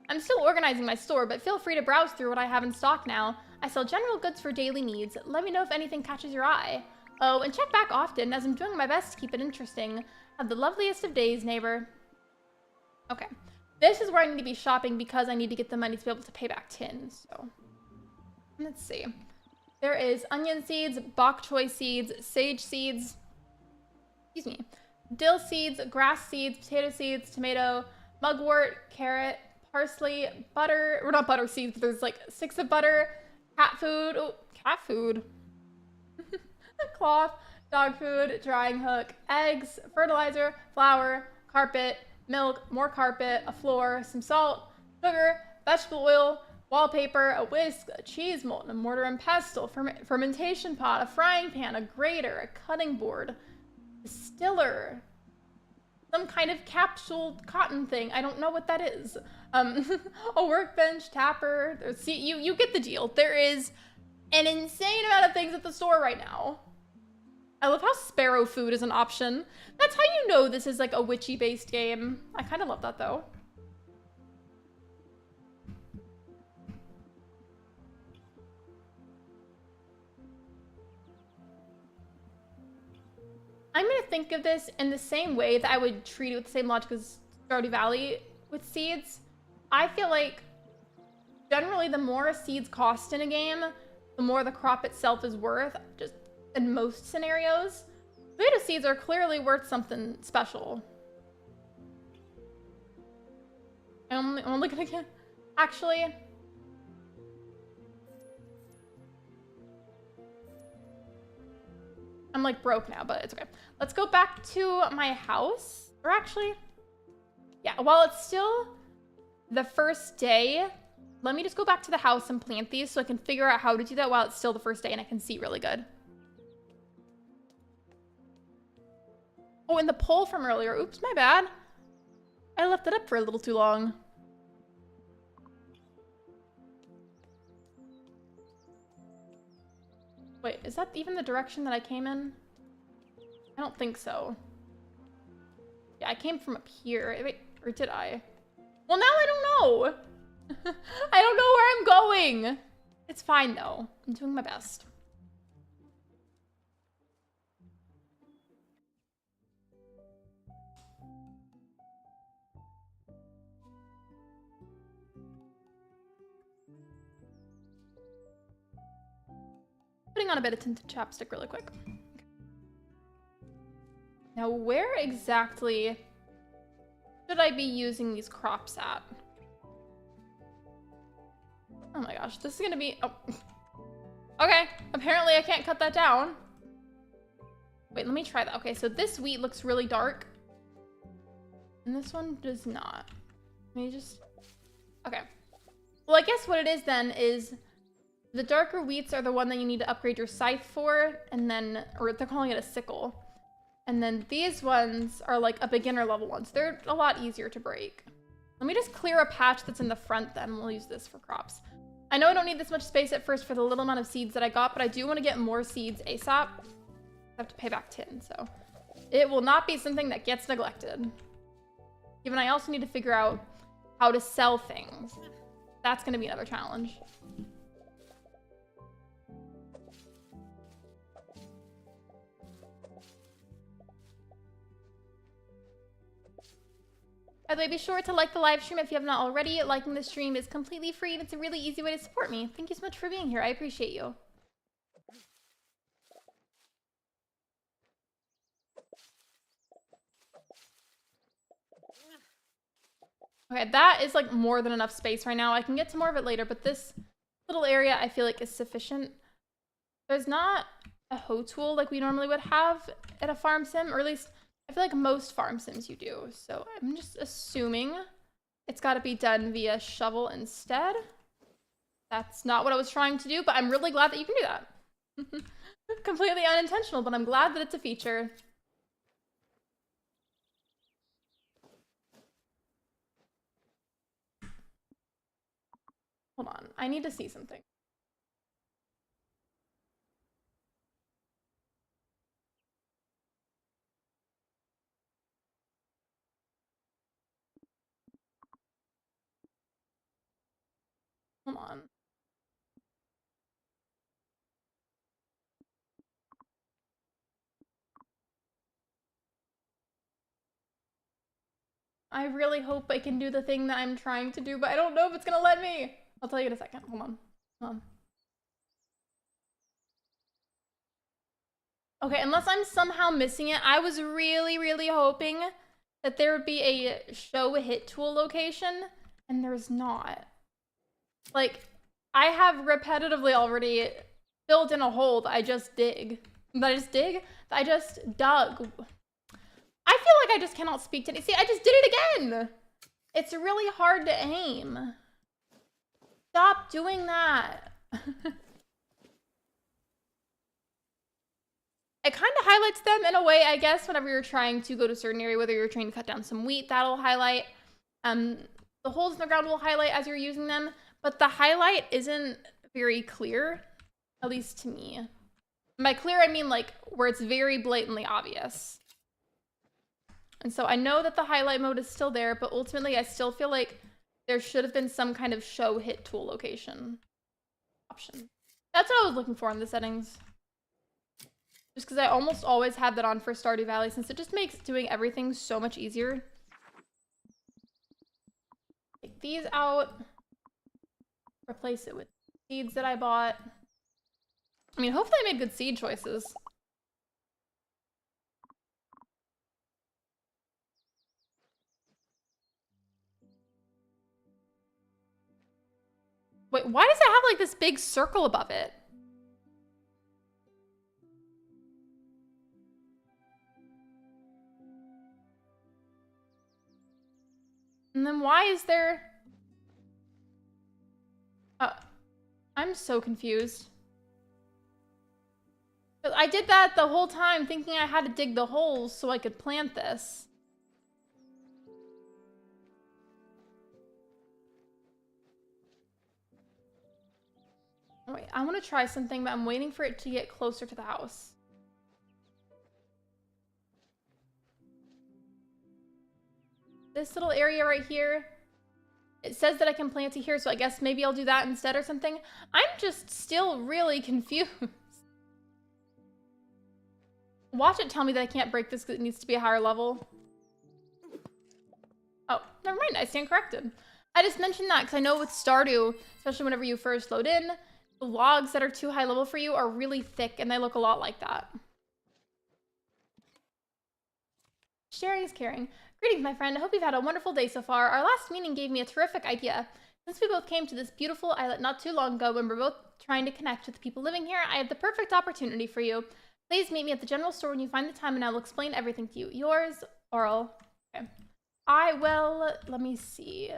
I'm still organizing my store, but feel free to browse through what I have in stock now. I sell general goods for daily needs. Let me know if anything catches your eye. Oh, and check back often, as I'm doing my best to keep it interesting. Have the loveliest of days, neighbor. Okay. This is where I need to be shopping because I need to get the money to be able to pay back tin, so. Let's see. There is onion seeds, bok choy seeds, sage seeds, excuse me, dill seeds, grass seeds, potato seeds, tomato, mugwort, carrot, parsley, butter, or not butter seeds, but there's like 6 of butter, cat food, oh, cat food. Cloth, dog food, drying hook, eggs, fertilizer, flour, carpet, milk, more carpet, a floor, some salt, sugar, vegetable oil, wallpaper, a whisk, a cheese mold, a mortar and pestle, fermentation pot, a frying pan, a grater, a cutting board, a distiller, some kind of capsule cotton thing. I don't know what that is. A workbench, tapper. See, you get the deal. There is an insane amount of things at the store right now. I love how sparrow food is an option. That's how you know this is like a witchy-based game. I kind of love that though. I'm gonna think of this in the same way that I would treat it with the same logic as Stardew Valley with seeds. I feel like generally the more seeds cost in a game, the more the crop itself is worth, just in most scenarios. Tomato seeds are clearly worth something special. I'm only gonna get, actually, I'm like broke now, but it's okay. Let's go back to my house. Or actually, yeah, while it's still the first day, let me just go back to the house and plant these so I can figure out how to do that while it's still the first day and I can see really good. Oh, and the poll from earlier. Oops, my bad. I left it up for a little too long. Wait, is that even the direction that I came in? I don't think so. Yeah, I came from up here. Wait, or did I? Well, now I don't know. I don't know where I'm going. It's fine, though. I'm doing my best. Putting on a bit of tinted chapstick really quick. Okay. Now, where exactly should I be using these crops at? Oh my gosh, this is gonna be... Oh. Okay, apparently I can't cut that down. Wait, let me try that. Okay, so this wheat looks really dark. And this one does not. Let me just... Okay. Well, I guess what it is then is... The darker wheats are the one that you need to upgrade your scythe for, and then, or they're calling it a sickle. And then these ones are like a beginner level ones. They're a lot easier to break. Let me just clear a patch that's in the front then. We'll use this for crops. I know I don't need this much space at first for the little amount of seeds that I got, but I do want to get more seeds ASAP. I have to pay back tin, so it will not be something that gets neglected. Given I also need to figure out how to sell things. That's going to be another challenge. By the way, be sure to like the live stream if you have not already. Liking the stream is completely free and it's a really easy way to support me. Thank you so much for being here. I appreciate you. Okay, that is like more than enough space right now. I can get to more of it later, but this little area I feel like is sufficient. There's not a hoe tool like we normally would have at a farm sim, or at least I feel like most farm sims you do. So I'm just assuming it's got to be done via shovel instead. That's not what I was trying to do, but I'm really glad that you can do that. Completely unintentional, but I'm glad that it's a feature. Hold on, I need to see something. Hold on. I really hope I can do the thing that I'm trying to do, but I don't know if it's gonna let me. I'll tell you in a second. Hold on. Hold on. Okay, unless I'm somehow missing it, I was really, really hoping that there would be a show hit tool location, and there's not. Like, I have repetitively already filled in a hole that I just dig. That I just dug. I feel like I just cannot speak to it. See, I just did it again. It's really hard to aim. Stop doing that. It kind of highlights them in a way, I guess, whenever you're trying to go to a certain area, whether you're trying to cut down some wheat, that'll highlight. The holes in the ground will highlight as you're using them, but the highlight isn't very clear, at least to me. And by clear, I mean like where it's very blatantly obvious. And so I know that the highlight mode is still there, but ultimately I still feel like there should have been some kind of show hit tool location option. That's what I was looking for in the settings. Just because I almost always have that on for Stardew Valley, since it just makes doing everything so much easier. Take these out. Replace it with seeds that I bought. I mean, hopefully I made good seed choices. Wait, why does it have like this big circle above it? And then why is there... I'm so confused. I did that the whole time thinking I had to dig the holes so I could plant this. Oh, wait, I want to try something, but I'm waiting for it to get closer to the house. This little area right here, it says that I can plant it here, so I guess maybe I'll do that instead or something. I'm just still really confused. Watch it tell me that I can't break this because it needs to be a higher level. Oh, never mind. I stand corrected. I just mentioned that because I know with Stardew, especially whenever you first load in, the logs that are too high level for you are really thick and they look a lot like that. Sharing is caring. Greetings, my friend. I hope you've had a wonderful day so far. Our last meeting gave me a terrific idea. Since we both came to this beautiful islet not too long ago when we're both trying to connect with the people living here, I have the perfect opportunity for you. Please meet me at the general store when you find the time and I will explain everything to you. Yours, Oral. Okay. I will... Let me see.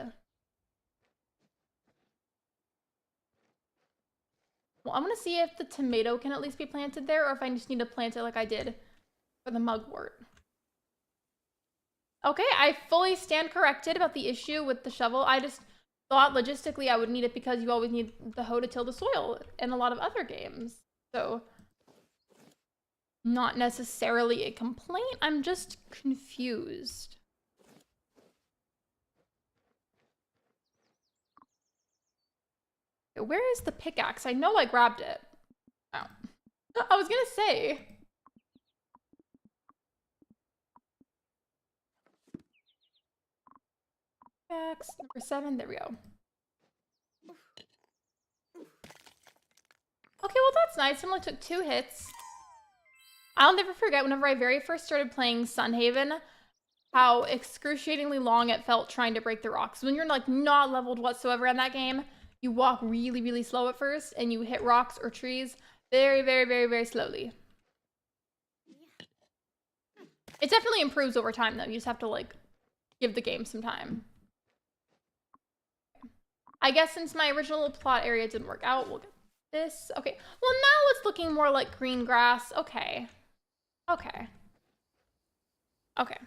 Well, I want to see if the tomato can at least be planted there or if I just need to plant it like I did for the mugwort. Okay, I fully stand corrected about the issue with the shovel. I just thought logistically I would need it because you always need the hoe to till the soil in a lot of other games. So, not necessarily a complaint. I'm just confused. Where is the pickaxe? I know I grabbed it. Oh. I was gonna say. Pickaxe, number 7, there we go. Okay, well that's nice. It only took 2 hits. I'll never forget whenever I very first started playing Sunhaven, how excruciatingly long it felt trying to break the rocks. When you're like not leveled whatsoever in that game, you walk really, really slow at first and you hit rocks or trees very, very, very, very slowly. It definitely improves over time though. You just have to like give the game some time. I guess since my original plot area didn't work out, we'll get this. Okay, well now it's looking more like green grass. Okay. Okay. Okay.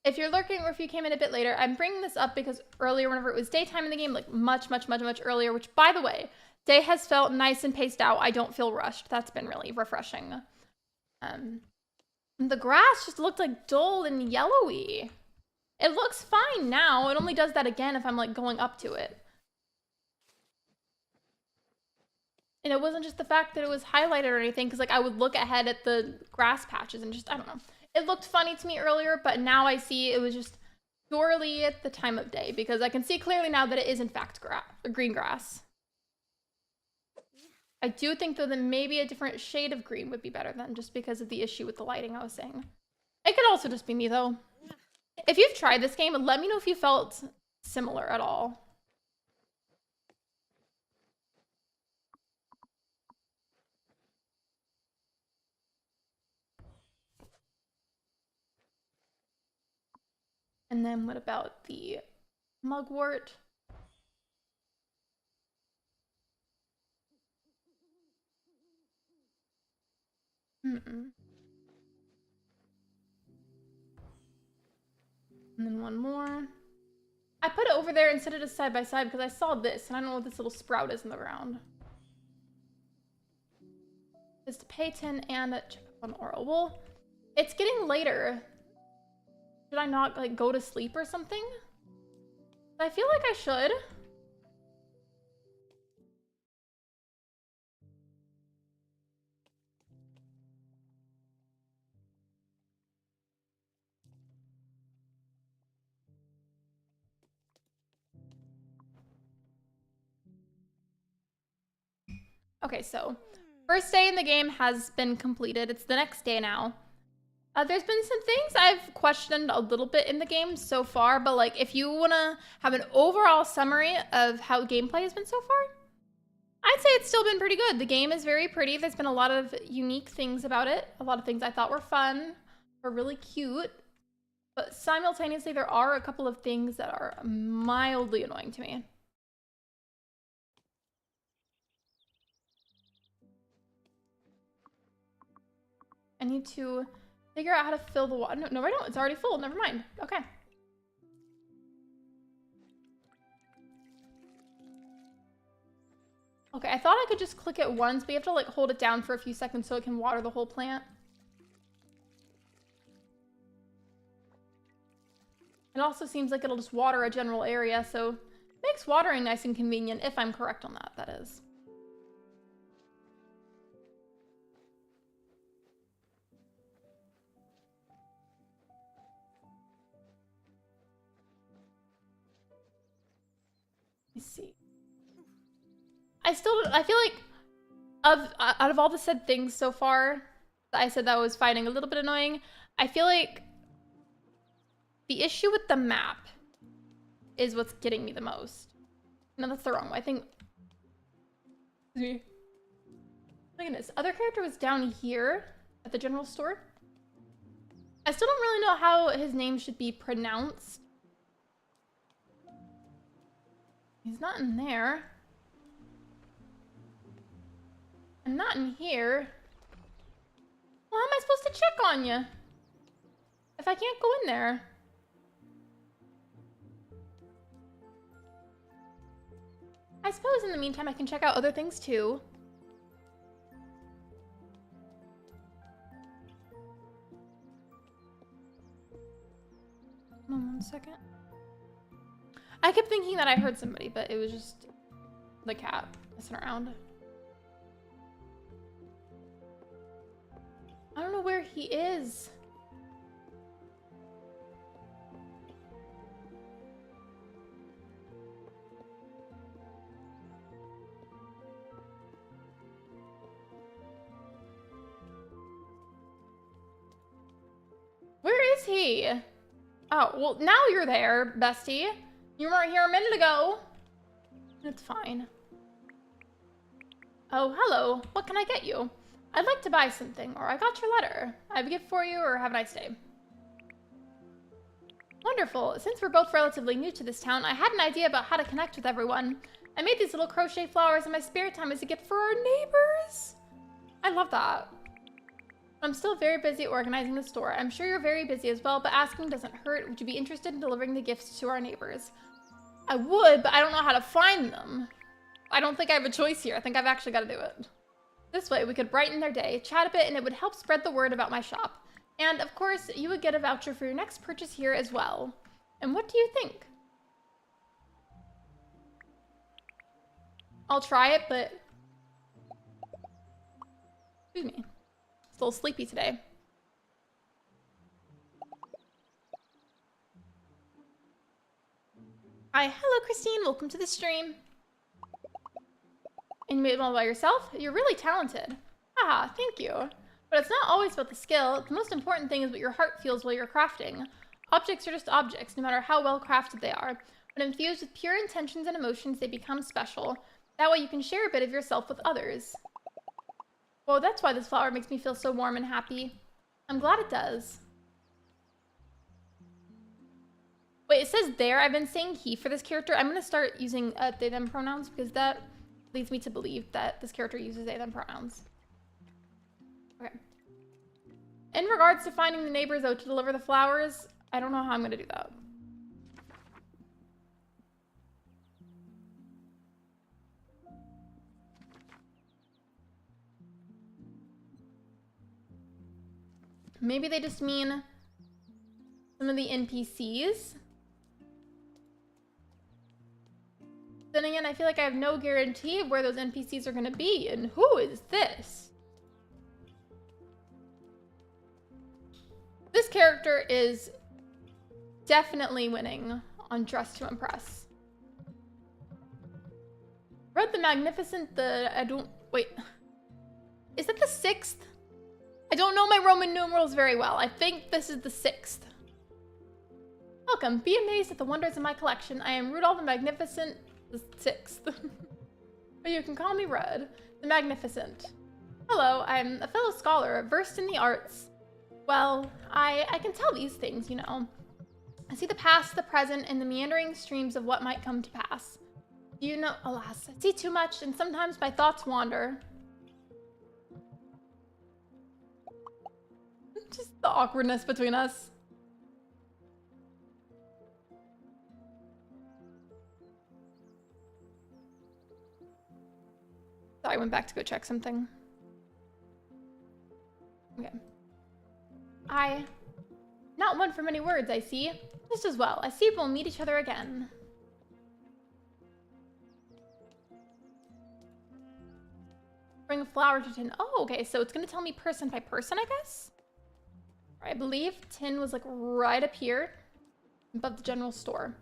If you're lurking or if you came in a bit later, I'm bringing this up because earlier whenever it was daytime in the game, like much earlier, which by the way, day has felt nice and paced out. I don't feel rushed. That's been really refreshing. The grass just looked like dull and yellowy. It looks fine now. It only does that again if I'm like going up to it. And it wasn't just the fact that it was highlighted or anything, because like I would look ahead at the grass patches and just, I don't know. It looked funny to me earlier, but now I see it was just purely at the time of day, because I can see clearly now that it is in fact green grass. I do think though that maybe a different shade of green would be better than, just because of the issue with the lighting I was saying. It could also just be me though. If you've tried this game, let me know if you felt similar at all. And then what about the mugwort? And then one more. I put it over there and set it as side by side because I saw this and I don't know what this little sprout is in the ground. It's to pay 10 and check up on oral. Well, it's getting later. Should I not like go to sleep or something? I feel like I should. Okay, so first day in the game has been completed. It's the next day now. There's been some things I've questioned a little bit in the game so far, but like if you want to have an overall summary of how gameplay has been so far, I'd say it's still been pretty good. The game is very pretty. There's been a lot of unique things about it. A lot of things I thought were fun, were really cute, but simultaneously there are a couple of things that are mildly annoying to me. I need to figure out how to fill the water. No, I don't. It's already full. Never mind. Okay. Okay, I thought I could just click it once, but you have to like hold it down for a few seconds so it can water the whole plant. It also seems like it'll just water a general area, so it makes watering nice and convenient, if I'm correct on that, that is. Let me see. I feel like out of all the said things so far, I said that I was finding a little bit annoying. I feel like the issue with the map is what's getting me the most. No, that's the wrong way. I think. My goodness, other character was down here at the general store. I still don't really know how his name should be pronounced. He's not in there. And not in here. Well, how am I supposed to check on you if I can't go in there? I suppose in the meantime I can check out other things too. Hold on 1 second. I kept thinking that I heard somebody, but it was just the cat messing around. I don't know where he is. is he? Oh, well, now you're there, bestie. You weren't here a minute ago. It's fine. Oh, hello. What can I get you? I'd like to buy something, or I got your letter. I have a gift for you, or have a nice day. Wonderful. Since we're both relatively new to this town, I had an idea about how to connect with everyone. I made these little crochet flowers in my spare time as a gift for our neighbors. I love that. I'm still very busy organizing the store. I'm sure you're very busy as well, but asking doesn't hurt. Would you be interested in delivering the gifts to our neighbors? I would, but I don't know how to find them. I don't think I have a choice here. I think I've actually got to do it. This way, we could brighten their day, chat a bit, and it would help spread the word about my shop. And, of course, you would get a voucher for your next purchase here as well. And what do you think? I'll try it, but... Excuse me. It's a little sleepy today. Hi, hello Christine, welcome to the stream. And you made it all by yourself? You're really talented. Haha, thank you. But it's not always about the skill. The most important thing is what your heart feels while you're crafting. Objects are just objects, no matter how well crafted they are. When infused with pure intentions and emotions, they become special. That way you can share a bit of yourself with others. Well, that's why this flower makes me feel so warm and happy. I'm glad it does. Wait, it says there. I've been saying he for this character. I'm going to start using they, them pronouns because that leads me to believe that this character uses they, them pronouns. Okay. In regards to finding the neighbors out to deliver the flowers, I don't know how I'm going to do that. Maybe they just mean some of the NPCs. Then again, I feel like I have no guarantee of where those NPCs are going to be. And who is this? This character is definitely winning on Dress to Impress. Read the Magnificent, wait. Is that the 6th? I don't know my Roman numerals very well. I think this is the 6th. Welcome. Be amazed at the wonders of my collection. I am Rudolph the Magnificent, the 6th. But you can call me Red, the Magnificent. Hello, I'm a fellow scholar, versed in the arts. Well, I can tell these things, you know. I see the past, the present, and the meandering streams of what might come to pass. Do you know, alas, I see too much, and sometimes my thoughts wander. Just the awkwardness between us. Sorry, I went back to go check something. Okay. Not one for many words, I see. Just as well. I see we'll meet each other again. Bring a flower to tin. Oh, okay, so it's gonna tell me person by person, I guess? I believe tin was like right up here above the general store.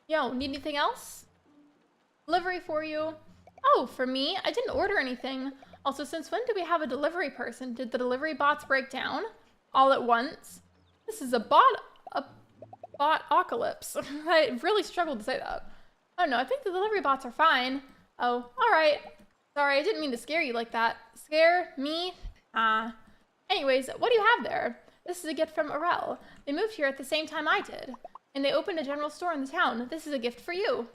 Yo, need anything else? Delivery for you. Oh, for me? I didn't order anything. Also, since when do we have a delivery person? Did the delivery bots break down all at once? This is a bot-ocalypse. I really struggled to say that. Oh no, I think the delivery bots are fine. Oh, all right. Sorry, I didn't mean to scare you like that. Scare me? Anyways, what do you have there? This is a gift from Arel. They moved here at the same time I did. And they opened a general store in the town. This is a gift for you.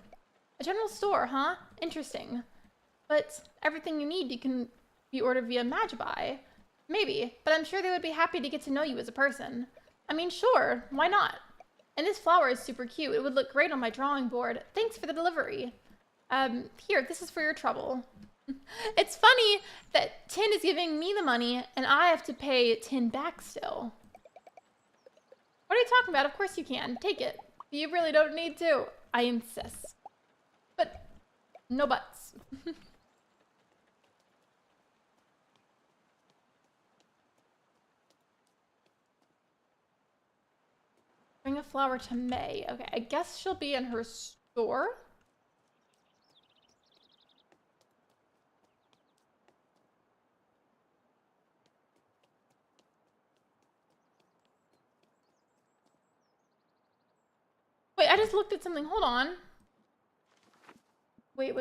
A general store, huh? Interesting. But everything you need, you can be ordered via Magibuy. Maybe, but I'm sure they would be happy to get to know you as a person. I mean, sure, why not? And this flower is super cute. It would look great on my drawing board. Thanks for the delivery. Here, this is for your trouble. It's funny that Tin is giving me the money and I have to pay Tin back still. What are you talking about? Of course you can. Take it. You really don't need to. I insist. But no buts. Bring a flower to May. Okay, I guess she'll be in her store. Wait, I just looked at something. Hold on. Wait.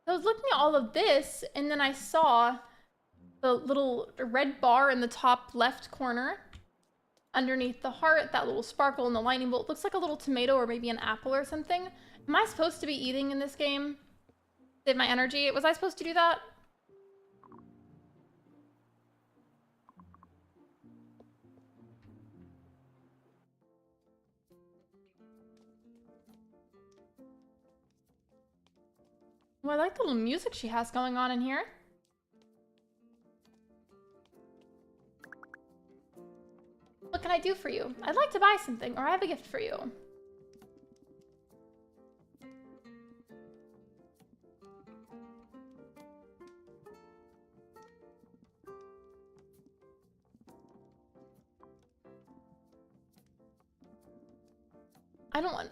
I was looking at all of this, and then I saw the little red bar in the top left corner. Underneath the heart, that little sparkle in the lightning bolt. Looks like a little tomato or maybe an apple or something. Am I supposed to be eating in this game? Save my energy. Was I supposed to do that? Well, I like the little music she has going on in here. What can I do for you? I'd like to buy something, or I have a gift for you. I don't want...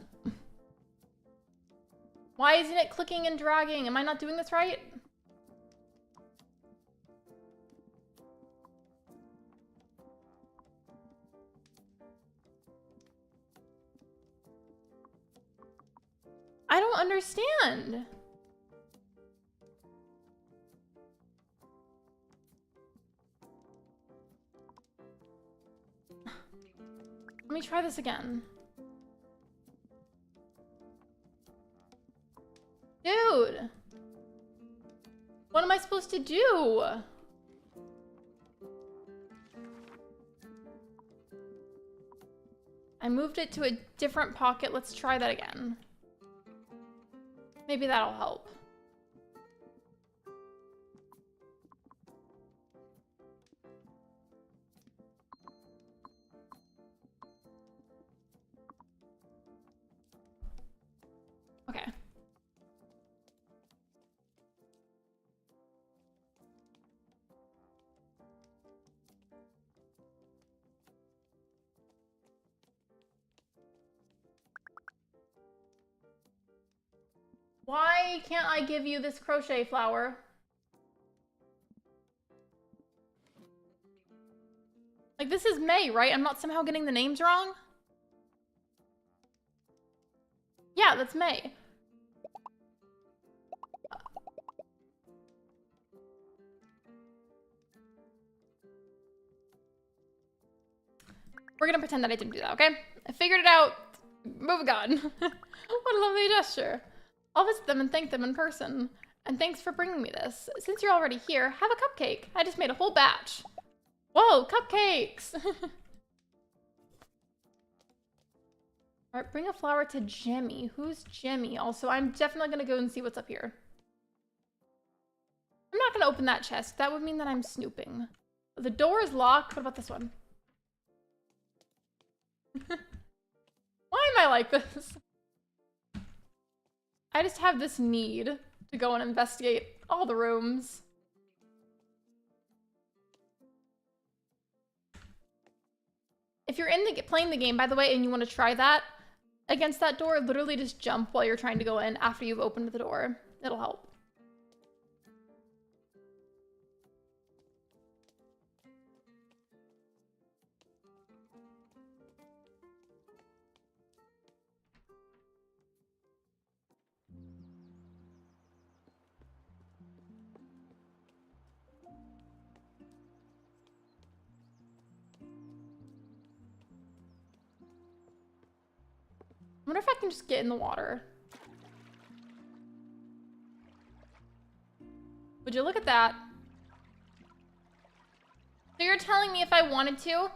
Why isn't it clicking and dragging? Am I not doing this right? I don't understand. Let me try this again. Dude! What am I supposed to do? I moved it to a different pocket. Let's try that again. Maybe that'll help. Okay. Why can't I give you this crochet flower? Like, this is May, right? I'm not somehow getting the names wrong? Yeah, that's May. We're gonna pretend that I didn't do that, okay? I figured it out. Moving on. What a lovely gesture. I'll visit them and thank them in person. And thanks for bringing me this. Since you're already here, have a cupcake. I just made a whole batch. Whoa, cupcakes! Alright, bring a flower to Jimmy. Who's Jimmy? Also, I'm definitely gonna go and see what's up here. I'm not gonna open that chest. That would mean that I'm snooping. The door is locked. What about this one? Why am I like this? I just have this need to go and investigate all the rooms. If you're playing the game, by the way, and you want to try that against that door, literally just jump while you're trying to go in after you've opened the door. It'll help. I wonder if I can just get in the water. Would you look at that? So you're telling me if I wanted to,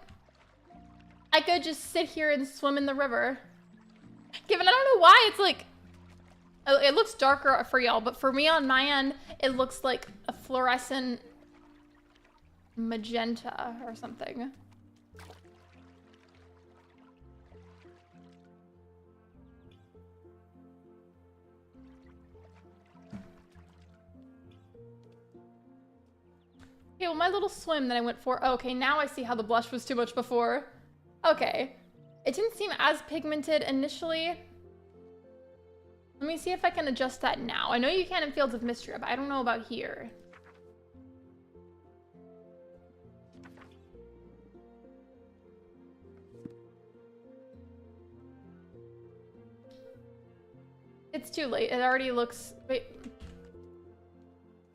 I could just sit here and swim in the river. Given I don't know why it's like, it looks darker for y'all, but for me on my end, it looks like a fluorescent magenta or something. Okay, well, my little swim that I went for. Okay, now I see how the blush was too much before. Okay. It didn't seem as pigmented initially. Let me see if I can adjust that now. I know you can in Fields of Mystery, but I don't know about here. It's too late. It already looks... Wait.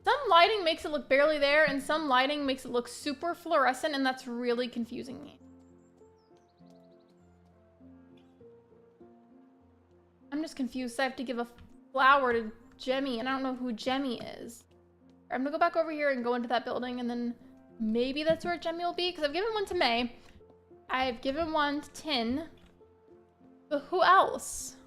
Some lighting makes it look barely there, and some lighting makes it look super fluorescent, and that's really confusing me. I'm just confused. I have to give a flower to Jemmy, and I don't know who Jemmy is. I'm gonna go back over here and go into that building, and then maybe that's where Jemmy will be, because I've given one to May. I've given one to Tin. But who else?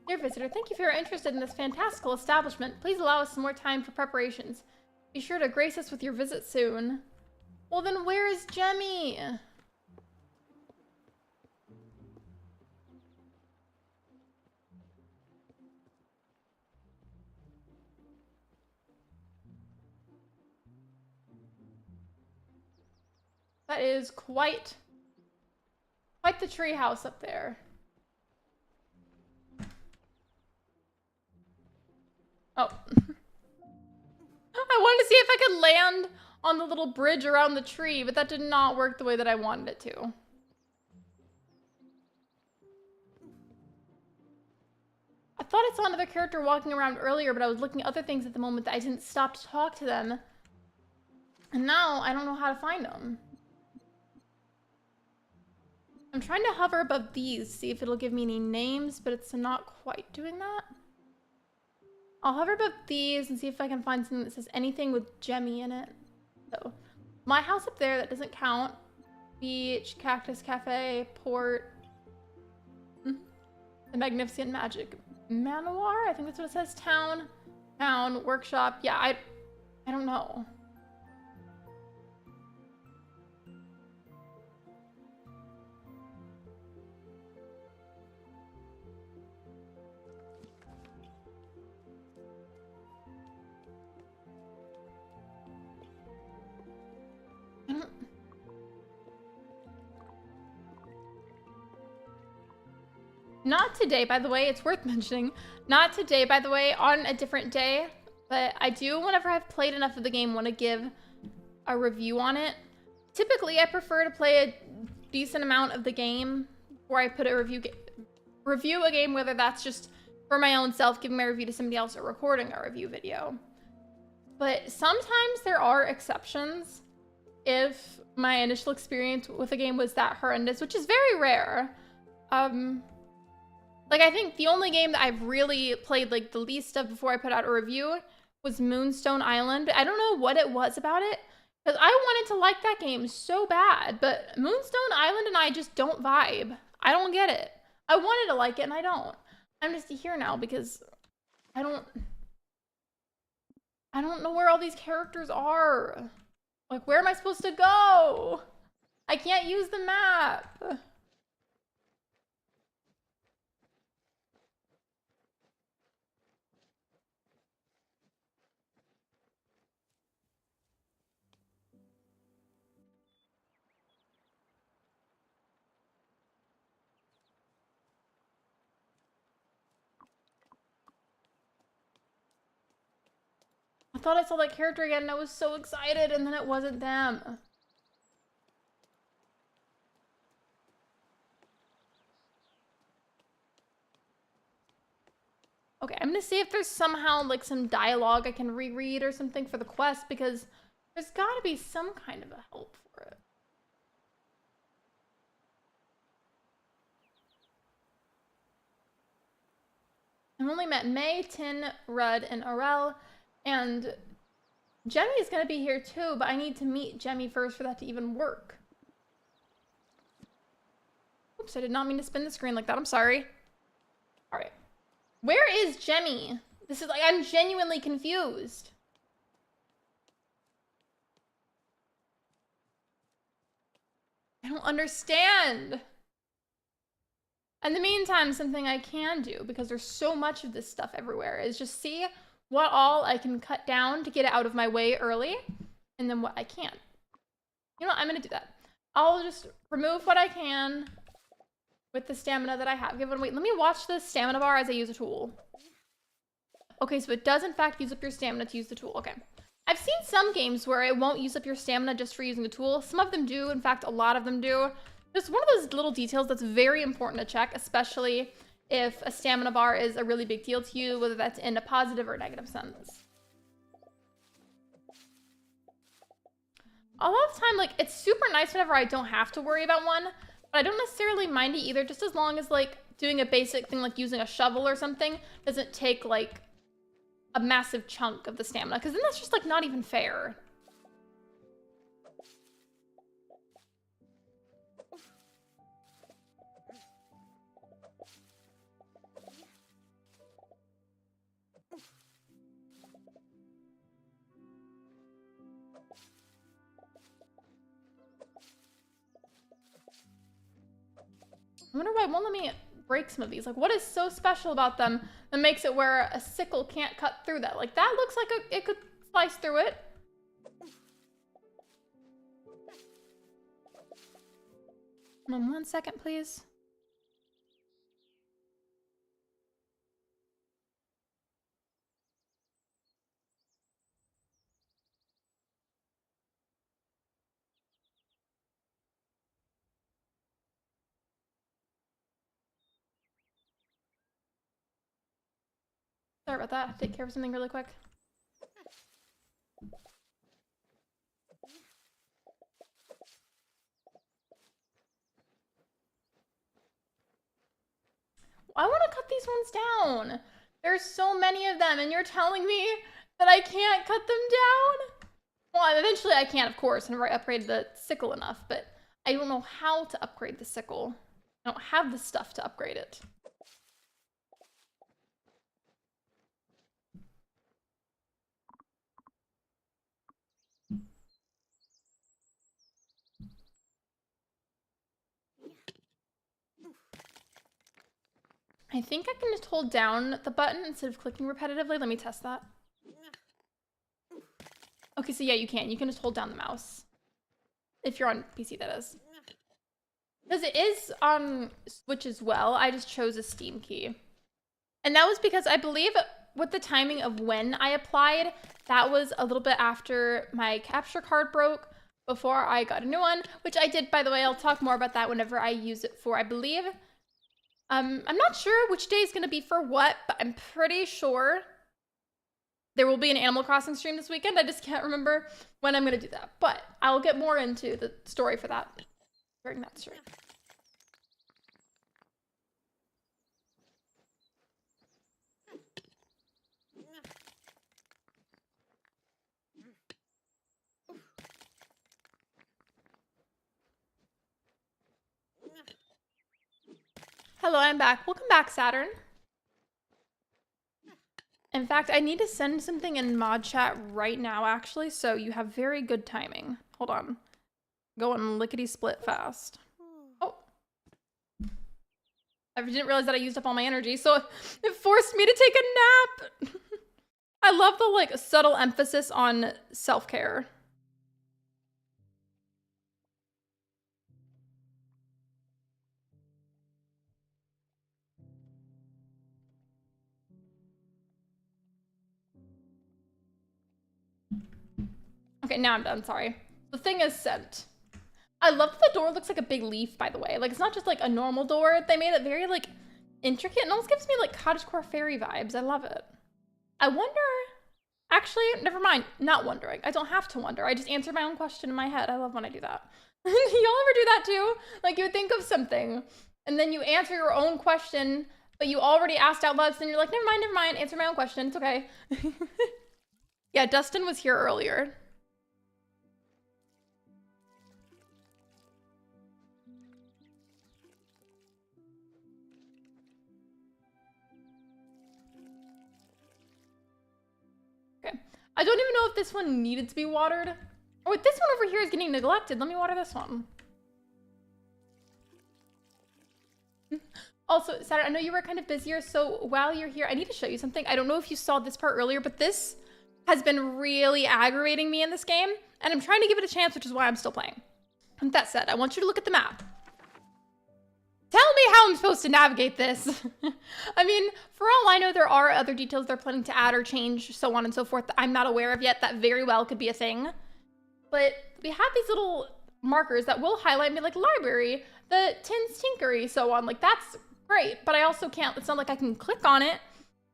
Dear visitor, thank you for your interest in this fantastical establishment. Please allow us some more time for preparations. Be sure to grace us with your visit soon. Well, then where is Jemmy? That is quite the tree house up there. Oh. I wanted to see if I could land on the little bridge around the tree, but that did not work the way that I wanted it to. I thought I saw another character walking around earlier, but I was looking at other things at the moment that I didn't stop to talk to them. And now I don't know how to find them. I'm trying to hover above these, see if it'll give me any names, but it's not quite doing that. I'll hover above these and see if I can find something that says anything with Jemmy in it. So, my house up there, that doesn't count. Beach, Cactus Cafe, Port. The Magnificent Magic Manoir? I think that's what it says. Town, workshop. Yeah, I don't know. Not today, by the way. It's worth mentioning. Not today, by the way, on a different day. But I do, whenever I've played enough of the game, want to give a review on it. Typically, I prefer to play a decent amount of the game before I put a review a game, whether that's just for my own self, giving my review to somebody else, or recording a review video. But sometimes there are exceptions if my initial experience with a game was that horrendous, which is very rare. Like, I think the only game that I've really played, like, the least of before I put out a review was Moonstone Island. I don't know what it was about it, because I wanted to like that game so bad, but Moonstone Island and I just don't vibe. I don't get it. I wanted to like it, and I don't. I'm just here now because I don't know where all these characters are. Like, where am I supposed to go? I can't use the map. I thought I saw that character again and I was so excited, and then it wasn't them. Okay, I'm gonna see if there's somehow like some dialogue I can reread or something for the quest, because there's gotta be some kind of a help for it. I've only met May, Tin, Rudd, and Aurel, and Jemmy is gonna be here too, but I need to meet Jemmy first for that to even work. Oops, I did not mean to spin the screen like that. I'm sorry. All right. Where is Jemmy? This is like, I'm genuinely confused. I don't understand. In the meantime, something I can do, because there's so much of this stuff everywhere, is just see what all I can cut down to get it out of my way early, and then what I can't. You know what? I'm gonna do that. I'll just remove what I can with the stamina that I have. Wait, let me watch the stamina bar as I use a tool. Okay, so it does in fact use up your stamina to use the tool. Okay. I've seen some games where it won't use up your stamina just for using the tool. Some of them do. In fact, a lot of them do. Just one of those little details that's very important to check, especially if a stamina bar is a really big deal to you, whether that's in a positive or negative sense. A lot of the time, like, it's super nice whenever I don't have to worry about one, but I don't necessarily mind it either, just as long as, like, doing a basic thing like using a shovel or something doesn't take, like, a massive chunk of the stamina, because then that's just, like, not even fair. I wonder why it won't let me break some of these. Like, what is so special about them that makes it where a sickle can't cut through that? Like, that looks like it could slice through it. Hold on 1 second, please. Sorry about that. Take care of something really quick. I want to cut these ones down. There's so many of them, and you're telling me that I can't cut them down? Well, eventually I can, of course, whenever I upgrade the sickle enough, but I don't know how to upgrade the sickle. I don't have the stuff to upgrade it. I think I can just hold down the button instead of clicking repetitively. Let me test that. Okay, so yeah, you can. You can just hold down the mouse. If you're on PC, that is. Because it is on Switch as well. I just chose a Steam key. And that was because I believe with the timing of when I applied, that was a little bit after my capture card broke before I got a new one, which I did, by the way. I'll talk more about that whenever I use it for, I believe. I'm not sure which day is going to be for what, but I'm pretty sure there will be an Animal Crossing stream this weekend. I just can't remember when I'm going to do that. But I'll get more into the story for that during that stream. Hello, I'm back. Welcome back, Saturn. In fact, I need to send something in mod chat right now, actually, so you have very good timing. Hold on. Going lickety-split fast. Oh. I didn't realize that I used up all my energy, so it forced me to take a nap. I love the, like, subtle emphasis on self-care. Okay, now I'm done, sorry. The thing is sent. I love that the door looks like a big leaf, by the way. Like, it's not just like a normal door. They made it very, like, intricate. It almost gives me, like, cottagecore fairy vibes. I love it. I wonder... Actually, never mind. Not wondering. I don't have to wonder. I just answer my own question in my head. I love when I do that. Y'all ever do that too? Like, you think of something, and then you answer your own question, but you already asked out loud, so then you're like, never mind, answer my own question. It's okay. Yeah, Dustin was here earlier. I don't even know if this one needed to be watered. Oh, wait, this one over here is getting neglected. Let me water this one. Also, Saturn, I know you were kind of busier, so while you're here, I need to show you something. I don't know if you saw this part earlier, but this has been really aggravating me in this game, and I'm trying to give it a chance, which is why I'm still playing. With that said, I want you to look at the map. Tell me how I'm supposed to navigate this. I mean, for all I know, there are other details they're planning to add or change, so on and so forth, that I'm not aware of yet. That very well could be a thing. But we have these little markers that will highlight me, like library, the Tins Tinkery, so on. Like, that's great, but I also can't, it's not like I can click on it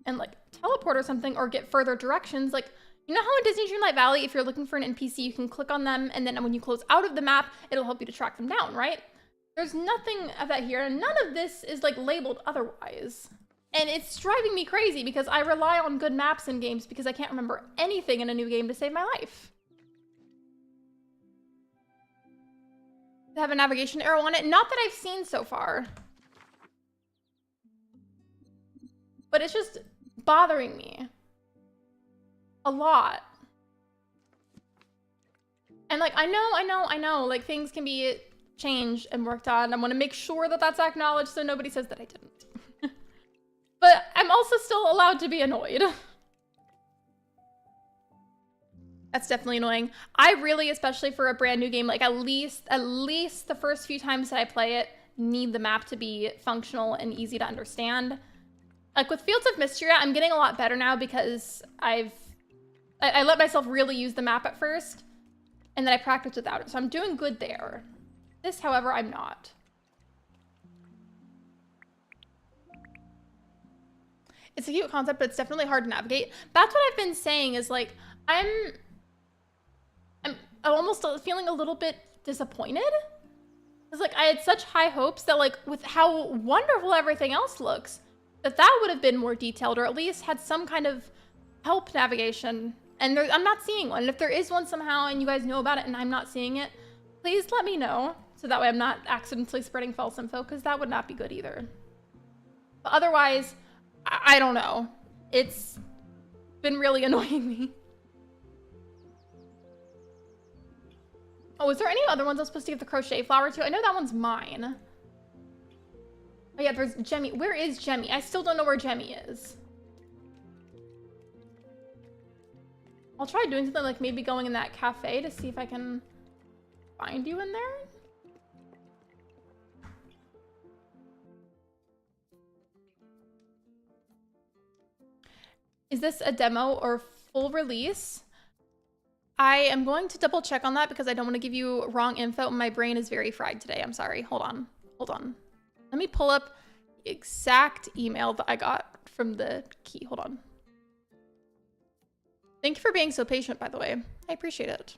and like teleport or something or get further directions. Like, you know how in Disney Dreamlight Valley, if you're looking for an NPC, you can click on them, and then when you close out of the map, it'll help you to track them down, right? There's nothing of that here, and none of this is like labeled otherwise. And it's driving me crazy because I rely on good maps in games because I can't remember anything in a new game to save my life. They have a navigation arrow on it. Not that I've seen so far. But it's just bothering me a lot. And like, I know, like things can be changed and worked on. I want to make sure that that's acknowledged so nobody says that I didn't. But I'm also still allowed to be annoyed. That's definitely annoying. I really, especially for a brand new game, like at least the first few times that I play it, need the map to be functional and easy to understand. Like with Fields of Mysteria, I'm getting a lot better now because I let myself really use the map at first, and then I practiced without it. So I'm doing good there. This, however, I'm not. It's a cute concept, but it's definitely hard to navigate. That's what I've been saying is like, I'm almost feeling a little bit disappointed. It's like I had such high hopes that like with how wonderful everything else looks, that would have been more detailed or at least had some kind of help navigation. And I'm not seeing one. And if there is one somehow and you guys know about it and I'm not seeing it, please let me know. So that way I'm not accidentally spreading false info, because that would not be good either. But otherwise, I don't know. It's been really annoying me. Oh, is there any other ones I was supposed to give the crochet flower to? I know that one's mine. Oh yeah, there's Jemmy. Where is Jemmy? I still don't know where Jemmy is. I'll try doing something like maybe going in that cafe to see if I can find you in there. Is this a demo or full release? I am going to double check on that because I don't want to give you wrong info. My brain is very fried today. I'm sorry. Hold on. Hold on. Let me pull up the exact email that I got from the key. Hold on. Thank you for being so patient, by the way. I appreciate it.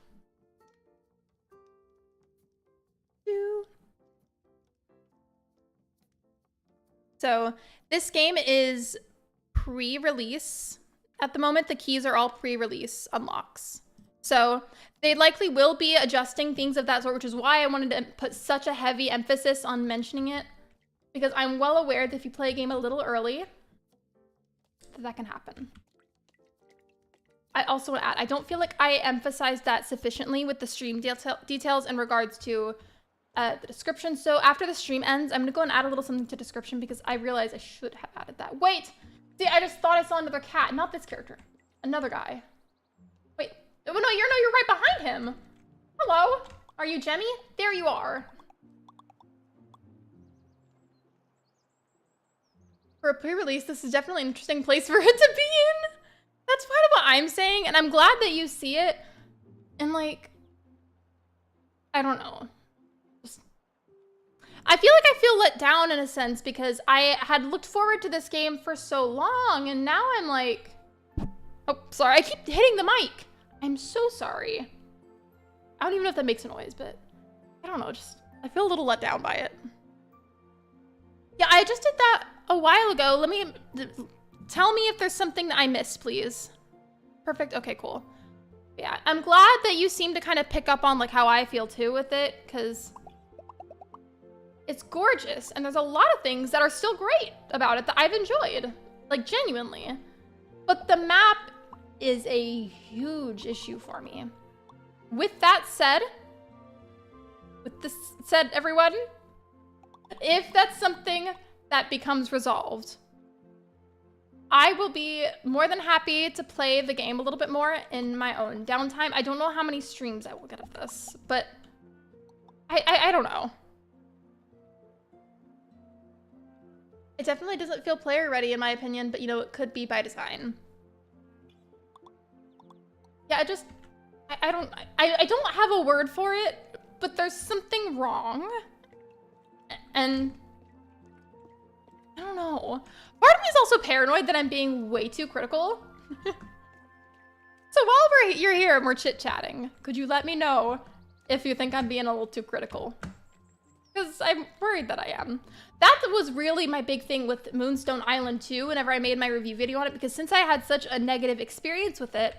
So this game is pre-release. At the moment, the keys are all pre-release unlocks. So they likely will be adjusting things of that sort, which is why I wanted to put such a heavy emphasis on mentioning it. Because I'm well aware that if you play a game a little early, that can happen. I also want to add, I don't feel like I emphasized that sufficiently with the stream details in regards to the description. So after the stream ends, I'm going to go and add a little something to description because I realize I should have added that. Wait! See, I just thought I saw another cat. Not this character. Another guy. Wait. Oh, no, you're right behind him. Hello? Are you Jemmy? There you are. For a pre-release, this is definitely an interesting place for it to be in. That's part of what I'm saying, and I'm glad that you see it. And like, I don't know. I feel like I feel let down in a sense because I had looked forward to this game for so long, and now I'm like, oh, sorry, I keep hitting the mic. I'm so sorry. I don't even know if that makes a noise, but I don't know, just, I feel a little let down by it. Yeah, I just did that a while ago. Let me, tell me if there's something that I missed, please. Perfect, okay, cool. Yeah, I'm glad that you seem to kind of pick up on like how I feel too with it, because it's gorgeous, and there's a lot of things that are still great about it that I've enjoyed, like genuinely. But the map is a huge issue for me. With that said, everyone, if that's something that becomes resolved. I will be more than happy to play the game a little bit more in my own downtime. I don't know how many streams I will get of this, but I don't know. It definitely doesn't feel player ready in my opinion, but you know, it could be by design. Yeah, I don't have a word for it, but there's something wrong. And I don't know. Part of me is also paranoid that I'm being way too critical. So while you're here and we're chit-chatting, could you let me know if you think I'm being a little too critical? Because I'm worried that I am. That was really my big thing with Moonstone Island 2 whenever I made my review video on it, because since I had such a negative experience with it,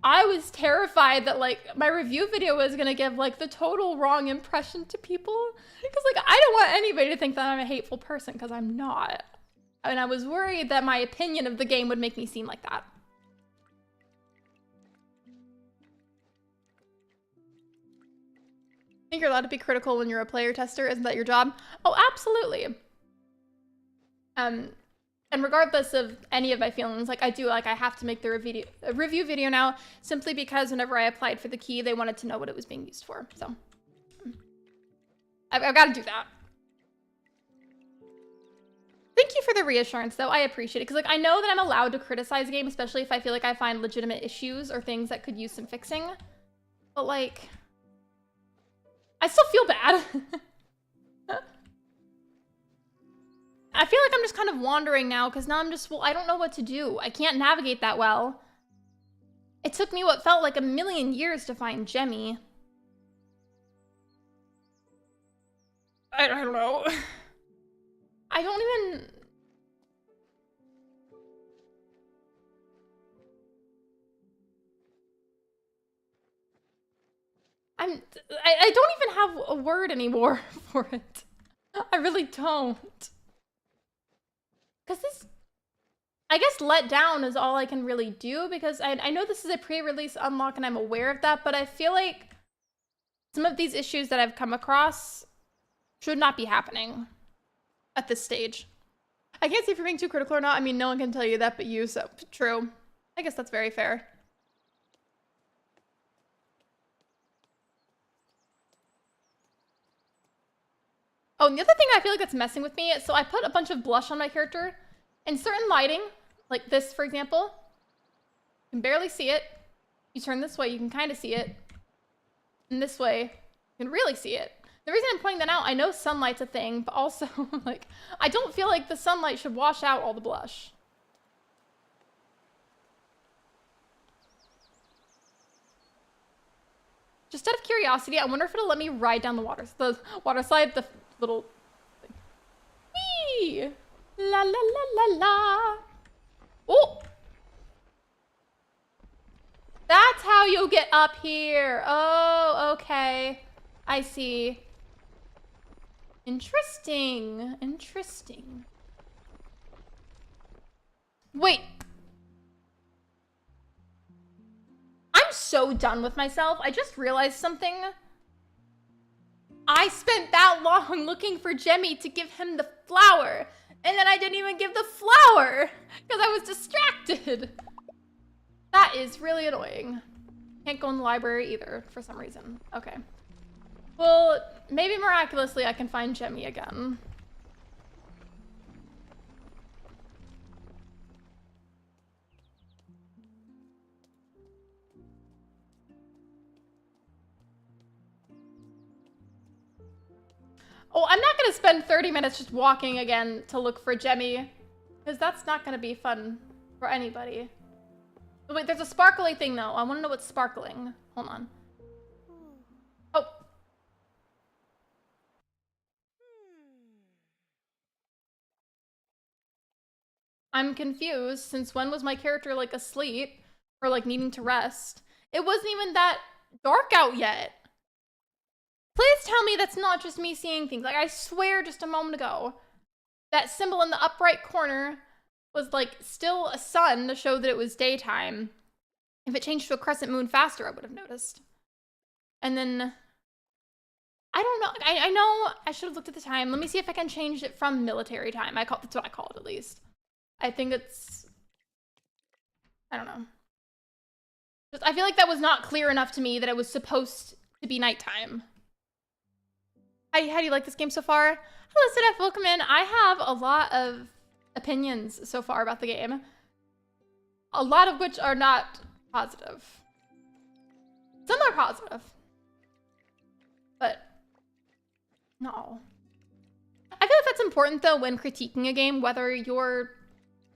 I was terrified that like my review video was gonna give like the total wrong impression to people. Because like I don't want anybody to think that I'm a hateful person, because I'm not. And I was worried that my opinion of the game would make me seem like that. I think you're allowed to be critical when you're a player tester. Isn't that your job? Oh, absolutely. And regardless of any of my feelings, like I have to make the review video now, simply because whenever I applied for the key, they wanted to know what it was being used for. So I've got to do that. Thank you for the reassurance, though. I appreciate it. Because like I know that I'm allowed to criticize a game, especially if I feel like I find legitimate issues or things that could use some fixing. But like, I still feel bad. I feel like I'm just kind of wandering now, because now I'm just, well, I don't know what to do. I can't navigate that well. It took me what felt like a million years to find Jemmy. I don't know. I don't even... I don't even have a word anymore for it. I really don't. Because this, I guess let down is all I can really do, because I know this is a pre-release unlock and I'm aware of that, but I feel like some of these issues that I've come across should not be happening at this stage. I can't say if you're being too critical or not. I mean, no one can tell you that but you, so true. I guess that's very fair. Oh, and the other thing I feel like that's messing with me, so I put a bunch of blush on my character. In certain lighting, like this, for example, you can barely see it. You turn this way, you can kind of see it. And this way, you can really see it. The reason I'm pointing that out, I know sunlight's a thing, but also, like, I don't feel like the sunlight should wash out all the blush. Just out of curiosity, I wonder if it'll let me ride down the water slide, the little thing. Whee! La la la la la. Oh! That's how you get up here. Oh, okay. I see. Interesting. Interesting. Wait. I'm so done with myself. I just realized something. I spent that long looking for Jemmy to give him the flower. And then I didn't even give the flower because I was distracted. That is really annoying. Can't go in the library either for some reason. Okay. Well, maybe miraculously I can find Jemmy again. Oh, I'm not gonna spend 30 minutes just walking again to look for Jemmy, because that's not gonna be fun for anybody. Oh, wait, there's a sparkly thing though. I wanna know what's sparkling. Hold on. Oh. I'm confused, since when was my character like asleep or like needing to rest? It wasn't even that dark out yet. Please tell me that's not just me seeing things. Like, I swear just a moment ago, that symbol in the upright corner was like still a sun to show that it was daytime. If it changed to a crescent moon faster, I would have noticed. And then, I don't know. I know I should have looked at the time. Let me see if I can change it from military time. That's what I call it, at least. I think it's, I don't know. I feel like that was not clear enough to me that it was supposed to be nighttime. How do you like this game so far? Hello, Sidef, welcome in. I have a lot of opinions so far about the game. A lot of which are not positive. Some are positive. But no. I feel like that's important though when critiquing a game, whether you're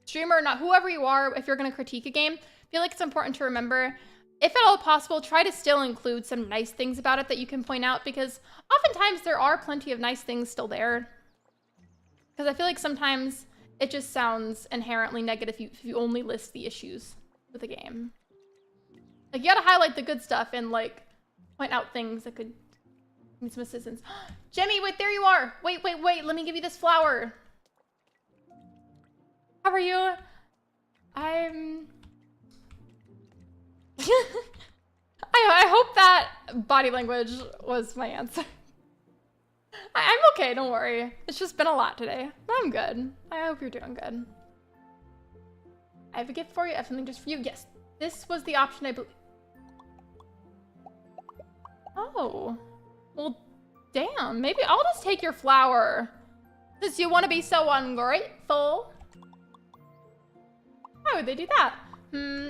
streamer or not, whoever you are, if you're gonna critique a game, I feel like it's important to remember, if at all possible, try to still include some nice things about it that you can point out, because oftentimes there are plenty of nice things still there. Because I feel like sometimes it just sounds inherently negative if you only list the issues with the game. Like, you gotta highlight the good stuff and, like, point out things that could need some assistance. Jemmy, wait, there you are! Wait, let me give you this flower. How are you? I hope that body language was my answer. I'm okay, don't worry. It's just been a lot today. I'm good. I hope you're doing good. I have a gift for you. I have something just for you. Yes, this was the option I believe. Oh, well, damn. Maybe I'll just take your flower. Since you want to be so ungrateful. Why would they do that?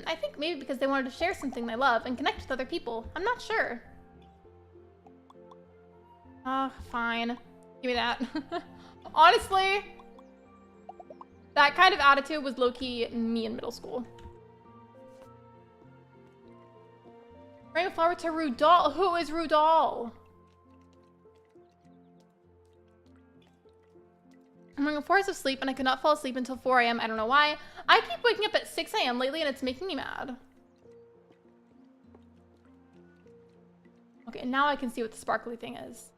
I think maybe because they wanted to share something they love and connect with other people. I'm not sure. Oh, fine. Give me that. Honestly, that kind of attitude was low-key me in middle school. Bring a flower to Rudol. Who is Rudol? I'm wearing 4 hours of sleep and I could not fall asleep until 4 a.m. I don't know why. I keep waking up at 6 a.m. lately and it's making me mad. Okay, now I can see what the sparkly thing is.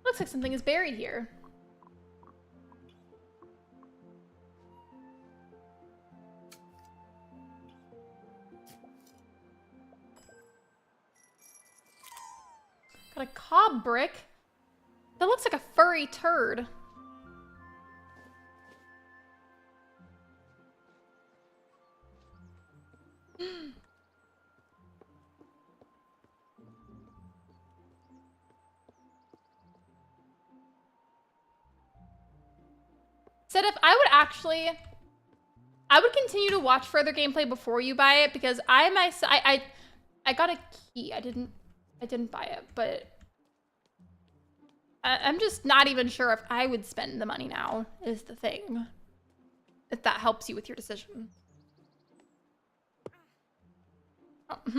Looks like something is buried here. Got a cob brick. That looks like a furry turd. Said if I would continue to watch further gameplay before you buy it, because I got a key. I didn't buy it, but I'm just not even sure if I would spend the money now, is the thing. If that helps you with your decision. Oh. I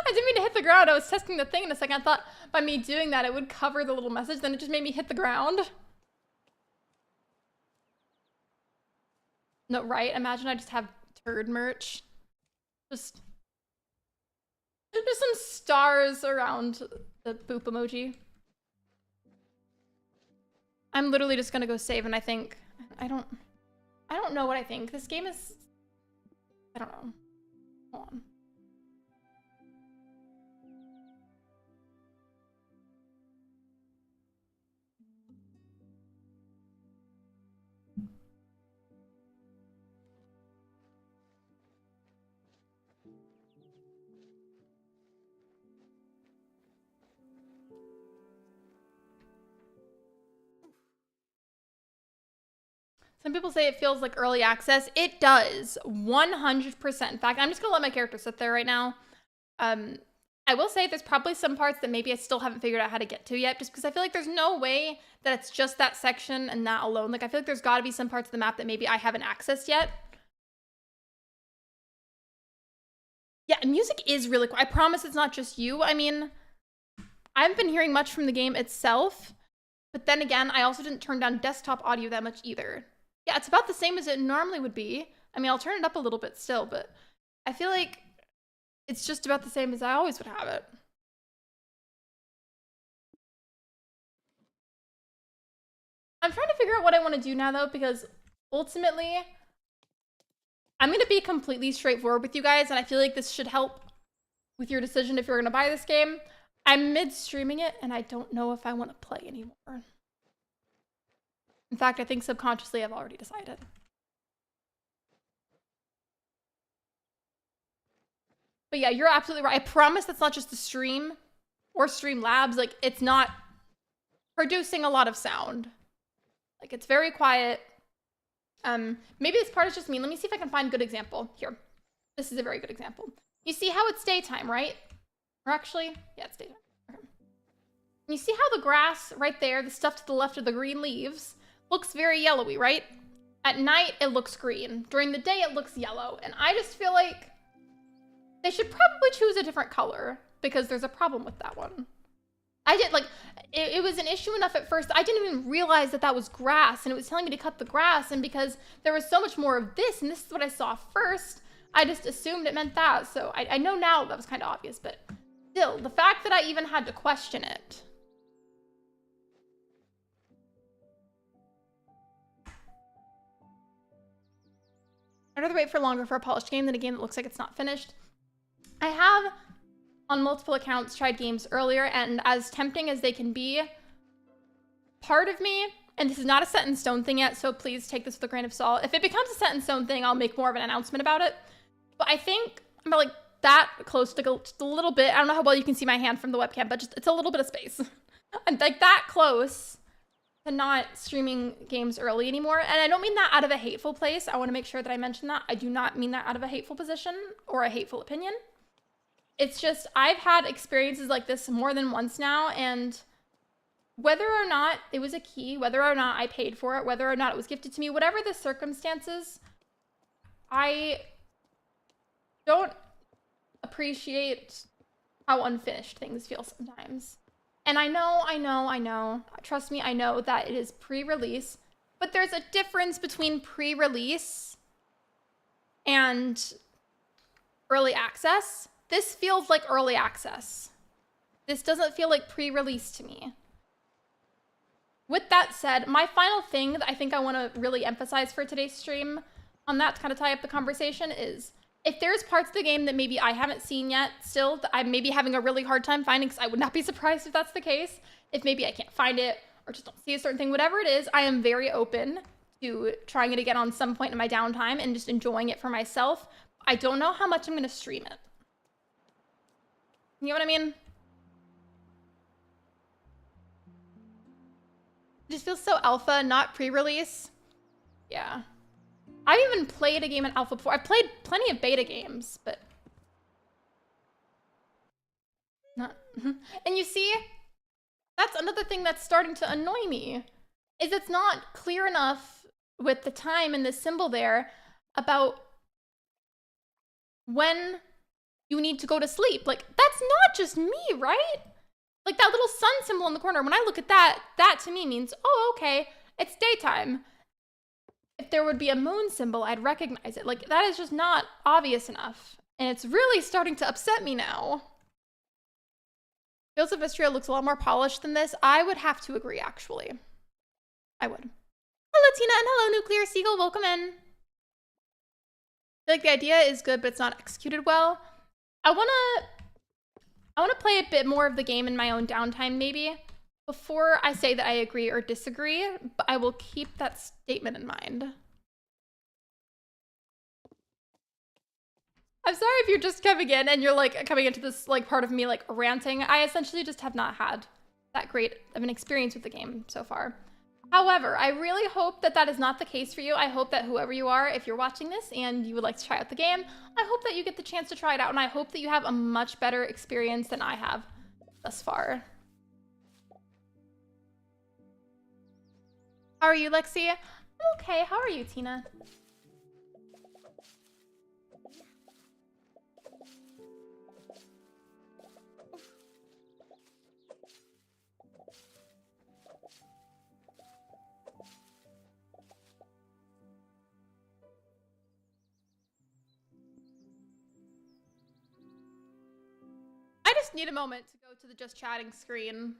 didn't mean to hit the ground. I was testing the thing in a second. I thought by me doing that, it would cover the little message. Then it just made me hit the ground. No, right? Imagine I just have turd merch. Just some stars around the boop emoji. I'm literally just gonna go save, and I think I don't know what I think. This game is, I don't know. Hold on. Some people say it feels like early access. It does, 100%. In fact, I'm just gonna let my character sit there right now. I will say there's probably some parts that maybe I still haven't figured out how to get to yet, just because I feel like there's no way that it's just that section and that alone. Like, I feel like there's gotta be some parts of the map that maybe I haven't accessed yet. Yeah, music is really cool. I promise it's not just you. I mean, I haven't been hearing much from the game itself, but then again, I also didn't turn down desktop audio that much either. Yeah, it's about the same as it normally would be. I mean, I'll turn it up a little bit still, but I feel like it's just about the same as I always would have it. I'm trying to figure out what I want to do now, though, because ultimately, I'm going to be completely straightforward with you guys, and I feel like this should help with your decision if you're gonna buy this game. I'm mid-streaming it, and I don't know if I want to play anymore. In fact, I think subconsciously I've already decided. But yeah, you're absolutely right. I promise that's not just the stream or Streamlabs. Like, it's not producing a lot of sound. Like, it's very quiet. Maybe this part is just me. Let me see if I can find a good example. Here. This is a very good example. You see how it's daytime, right? Or actually, yeah, it's daytime. Okay. You see how the grass right there, the stuff to the left of the green leaves, looks very yellowy, right? At night, it looks green. During the day, it looks yellow. And I just feel like they should probably choose a different color because there's a problem with that one. I did, like, it was an issue enough at first. I didn't even realize that that was grass, and it was telling me to cut the grass, and because there was so much more of this, and this is what I saw first, I just assumed it meant that. So I know now that was kind of obvious, but still, the fact that I even had to question it. I'd rather wait for longer for a polished game than a game that looks like it's not finished. I have, on multiple accounts, tried games earlier, and as tempting as they can be, part of me, and this is not a set in stone thing yet, so please take this with a grain of salt. If it becomes a set in stone thing, I'll make more of an announcement about it. But I think I'm about like that close to go just a little bit. I don't know how well you can see my hand from the webcam, but just it's a little bit of space. I'm like that close to not streaming games early anymore. And I don't mean that out of a hateful place. I want to make sure that I mention that. I do not mean that out of a hateful position or a hateful opinion. It's just, I've had experiences like this more than once now, and whether or not it was a key, whether or not I paid for it, whether or not it was gifted to me, whatever the circumstances, I don't appreciate how unfinished things feel sometimes. And I know, trust me, I know that it is pre-release, but there's a difference between pre-release and early access. This feels like early access. This doesn't feel like pre-release to me. With that said, my final thing that I think I want to really emphasize for today's stream, on that to kind of tie up the conversation, is if there's parts of the game that maybe I haven't seen yet still, that I'm maybe having a really hard time finding, because I would not be surprised if that's the case. If maybe I can't find it or just don't see a certain thing, whatever it is, I am very open to trying it again on some point in my downtime and just enjoying it for myself. I don't know how much I'm going to stream it. You know what I mean? It just feels so alpha, not pre-release. Yeah. I've even played a game in alpha before. I've played plenty of beta games, but not. And you see, that's another thing that's starting to annoy me, is it's not clear enough with the time and the symbol there about when you need to go to sleep. Like, that's not just me, right? Like that little sun symbol in the corner, when I look at that, that to me means, oh, okay, it's daytime. If there would be a moon symbol, I'd recognize it. Like, that is just not obvious enough. And it's really starting to upset me now. Fields of Vistria looks a lot more polished than this. I would have to agree, actually. I would. Hello, Tina, and hello, Nuclear Seagull. Welcome in. I feel like the idea is good, but it's not executed well. I want to play a bit more of the game in my own downtime, maybe, before I say that I agree or disagree, but I will keep that statement in mind. I'm sorry if you're just coming in and you're like coming into this like part of me like ranting. I essentially just have not had that great of an experience with the game so far. However, I really hope that that is not the case for you. I hope that whoever you are, if you're watching this and you would like to try out the game, I hope that you get the chance to try it out, and I hope that you have a much better experience than I have thus far. How are you, Lexi? I'm okay. How are you, Tina? I just need a moment to go to the just chatting screen.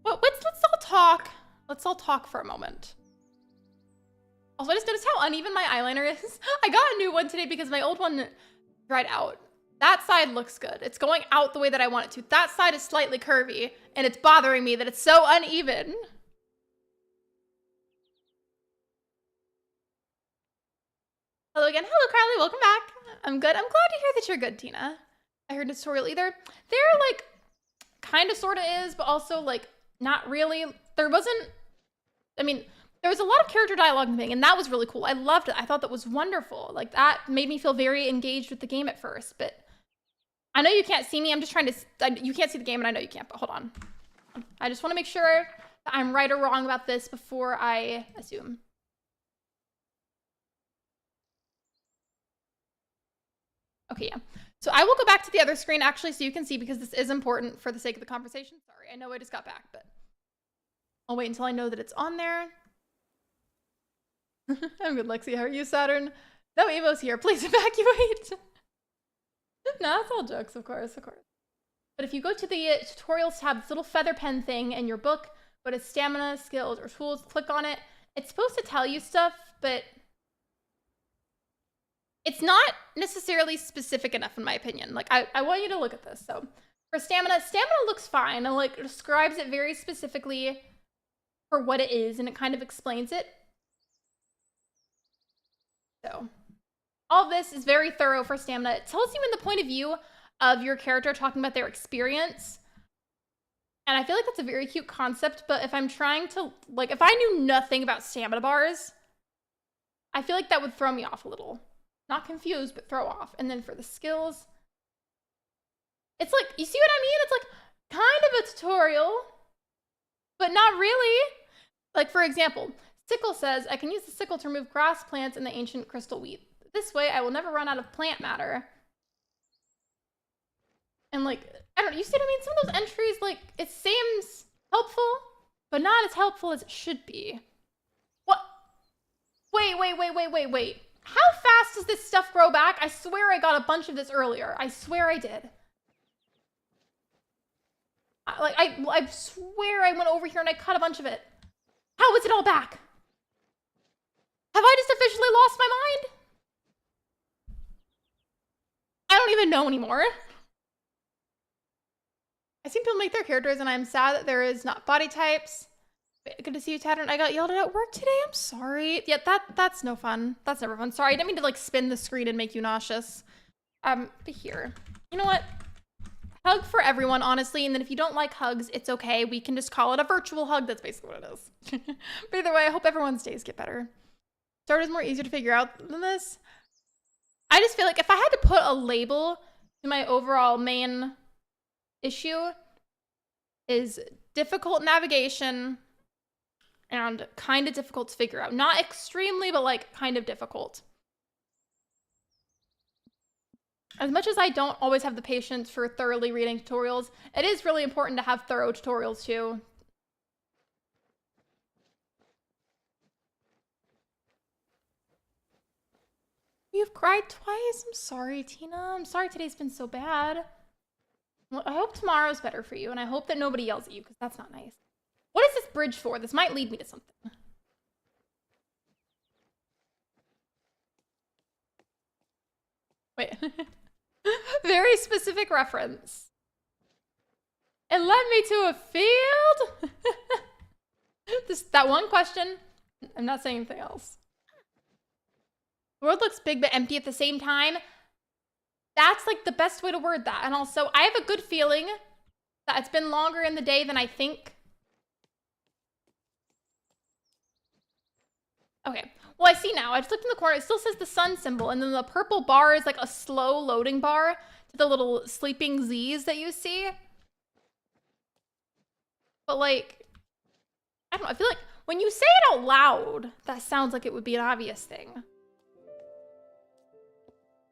Well, let's all talk. Let's all talk for a moment. Also, I just noticed how uneven my eyeliner is. I got a new one today because my old one dried out. That side looks good. It's going out the way that I want it to. That side is slightly curvy, and it's bothering me that it's so uneven. Hello again. Hello, Carly. Welcome back. I'm good. I'm glad to hear that you're good, Tina. I heard a tutorial either. There, like, kind of sort of is, but also, like, not really. There wasn't, I mean, there was a lot of character dialogue in the thing, and that was really cool. I loved it. I thought that was wonderful. Like, that made me feel very engaged with the game at first, but I know you can't see me. I'm just trying to, you can't see the game, and I know you can't, but hold on. I just want to make sure that I'm right or wrong about this before I assume. Okay, yeah. So I will go back to the other screen, actually, so you can see, because this is important for the sake of the conversation. Sorry, I know I just got back, but I'll wait until I know that it's on there. I'm good, Lexi. How are you, Saturn? No, Evo's here. Please evacuate. No, it's all jokes, of course, of course. But if you go to the tutorials tab, this little feather pen thing in your book, go to stamina, skills, or tools, click on it. It's supposed to tell you stuff, but it's not necessarily specific enough, in my opinion. Like, I want you to look at this. So for stamina looks fine. And like describes it very specifically for what it is, and it kind of explains it. So all of this is very thorough for stamina. It tells you in the point of view of your character talking about their experience. And I feel like that's a very cute concept, but if I'm trying to, like, if I knew nothing about stamina bars, I feel like that would throw me off a little. Not confused, but throw off. And then for the skills, it's like, you see what I mean? It's like kind of a tutorial, but not really. Like, for example, Sickle says, I can use the sickle to remove grass, plants, and the ancient crystal wheat. This way, I will never run out of plant matter. And like, I don't know, you see what I mean? Some of those entries, like, it seems helpful, but not as helpful as it should be. What? Wait. How fast does this stuff grow back? I swear I got a bunch of this earlier. I swear I did. I swear I went over here and I cut a bunch of it. How is it all back? Have I just officially lost my mind? I don't even know anymore. I see people make their characters, and I'm sad that there is not body types. Good to see you, Tattern. I got yelled at work today. I'm sorry. Yeah, that's no fun. That's never fun. Sorry, I didn't mean to like spin the screen and make you nauseous. But here, you know what? Hug for everyone, honestly. And then if you don't like hugs, it's okay. We can just call it a virtual hug. That's basically what it is. But either way, I hope everyone's days get better. Start is more easier to figure out than this. I just feel like if I had to put a label to my overall main issue, is difficult navigation and kind of difficult to figure out. Not extremely, but like kind of difficult. As much as I don't always have the patience for thoroughly reading tutorials, it is really important to have thorough tutorials too. You've cried twice? I'm sorry, Tina. I'm sorry today's been so bad. Well, I hope tomorrow's better for you, and I hope that nobody yells at you, because that's not nice. What is this bridge for? This might lead me to something. Wait. Very specific reference. It led me to a field? That one question. I'm not saying anything else. The world looks big but empty at the same time. That's like the best way to word that. And also, I have a good feeling that it's been longer in the day than I think. Okay, well, I see now. I just looked in the corner. It still says the sun symbol, and then the purple bar is like a slow loading bar to the little sleeping Z's that you see. But like, I don't know. I feel like when you say it out loud, that sounds like it would be an obvious thing.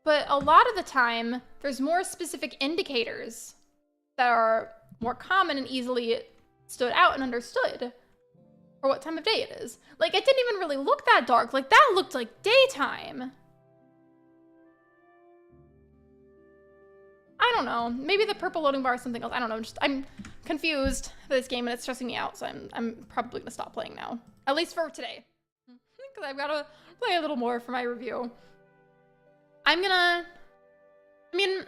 But a lot of the time, there's more specific indicators that are more common and easily stood out and understood for what time of day it is. Like, it didn't even really look that dark. Like, that looked like daytime. I don't know. Maybe the purple loading bar is something else. I don't know. I'm confused for this game and it's stressing me out, so I'm probably gonna stop playing now. At least for today. Because I've gotta play a little more for my review. I mean,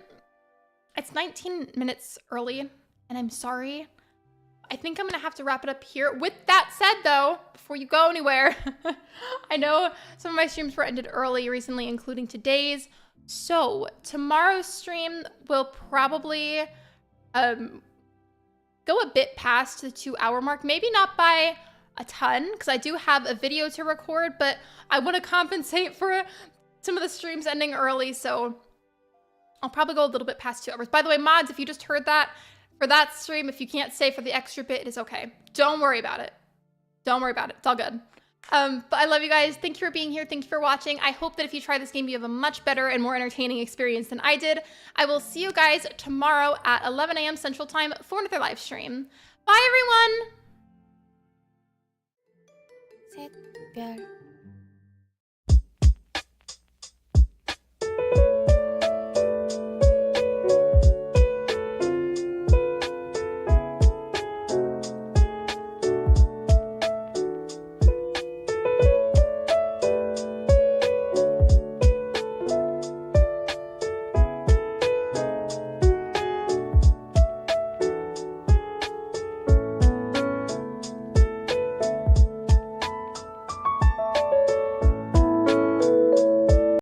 it's 19 minutes early, and I'm sorry. I think I'm gonna have to wrap it up here. With that said though, before you go anywhere, I know some of my streams were ended early recently, including today's. So tomorrow's stream will probably go a bit past the 2-hour mark, maybe not by a ton, because I do have a video to record, but I want to compensate for some of the streams ending early, so I'll probably go a little bit past 2 hours. By the way, mods, if you just heard that, for that stream, if you can't stay for the extra bit, it is okay. Don't worry about it. Don't worry about it. It's all good. But I love you guys. Thank you for being here. Thank you for watching. I hope that if you try this game, you have a much better and more entertaining experience than I did. I will see you guys tomorrow at 11 a.m. Central Time for another live stream. Bye, everyone! 셋, 별.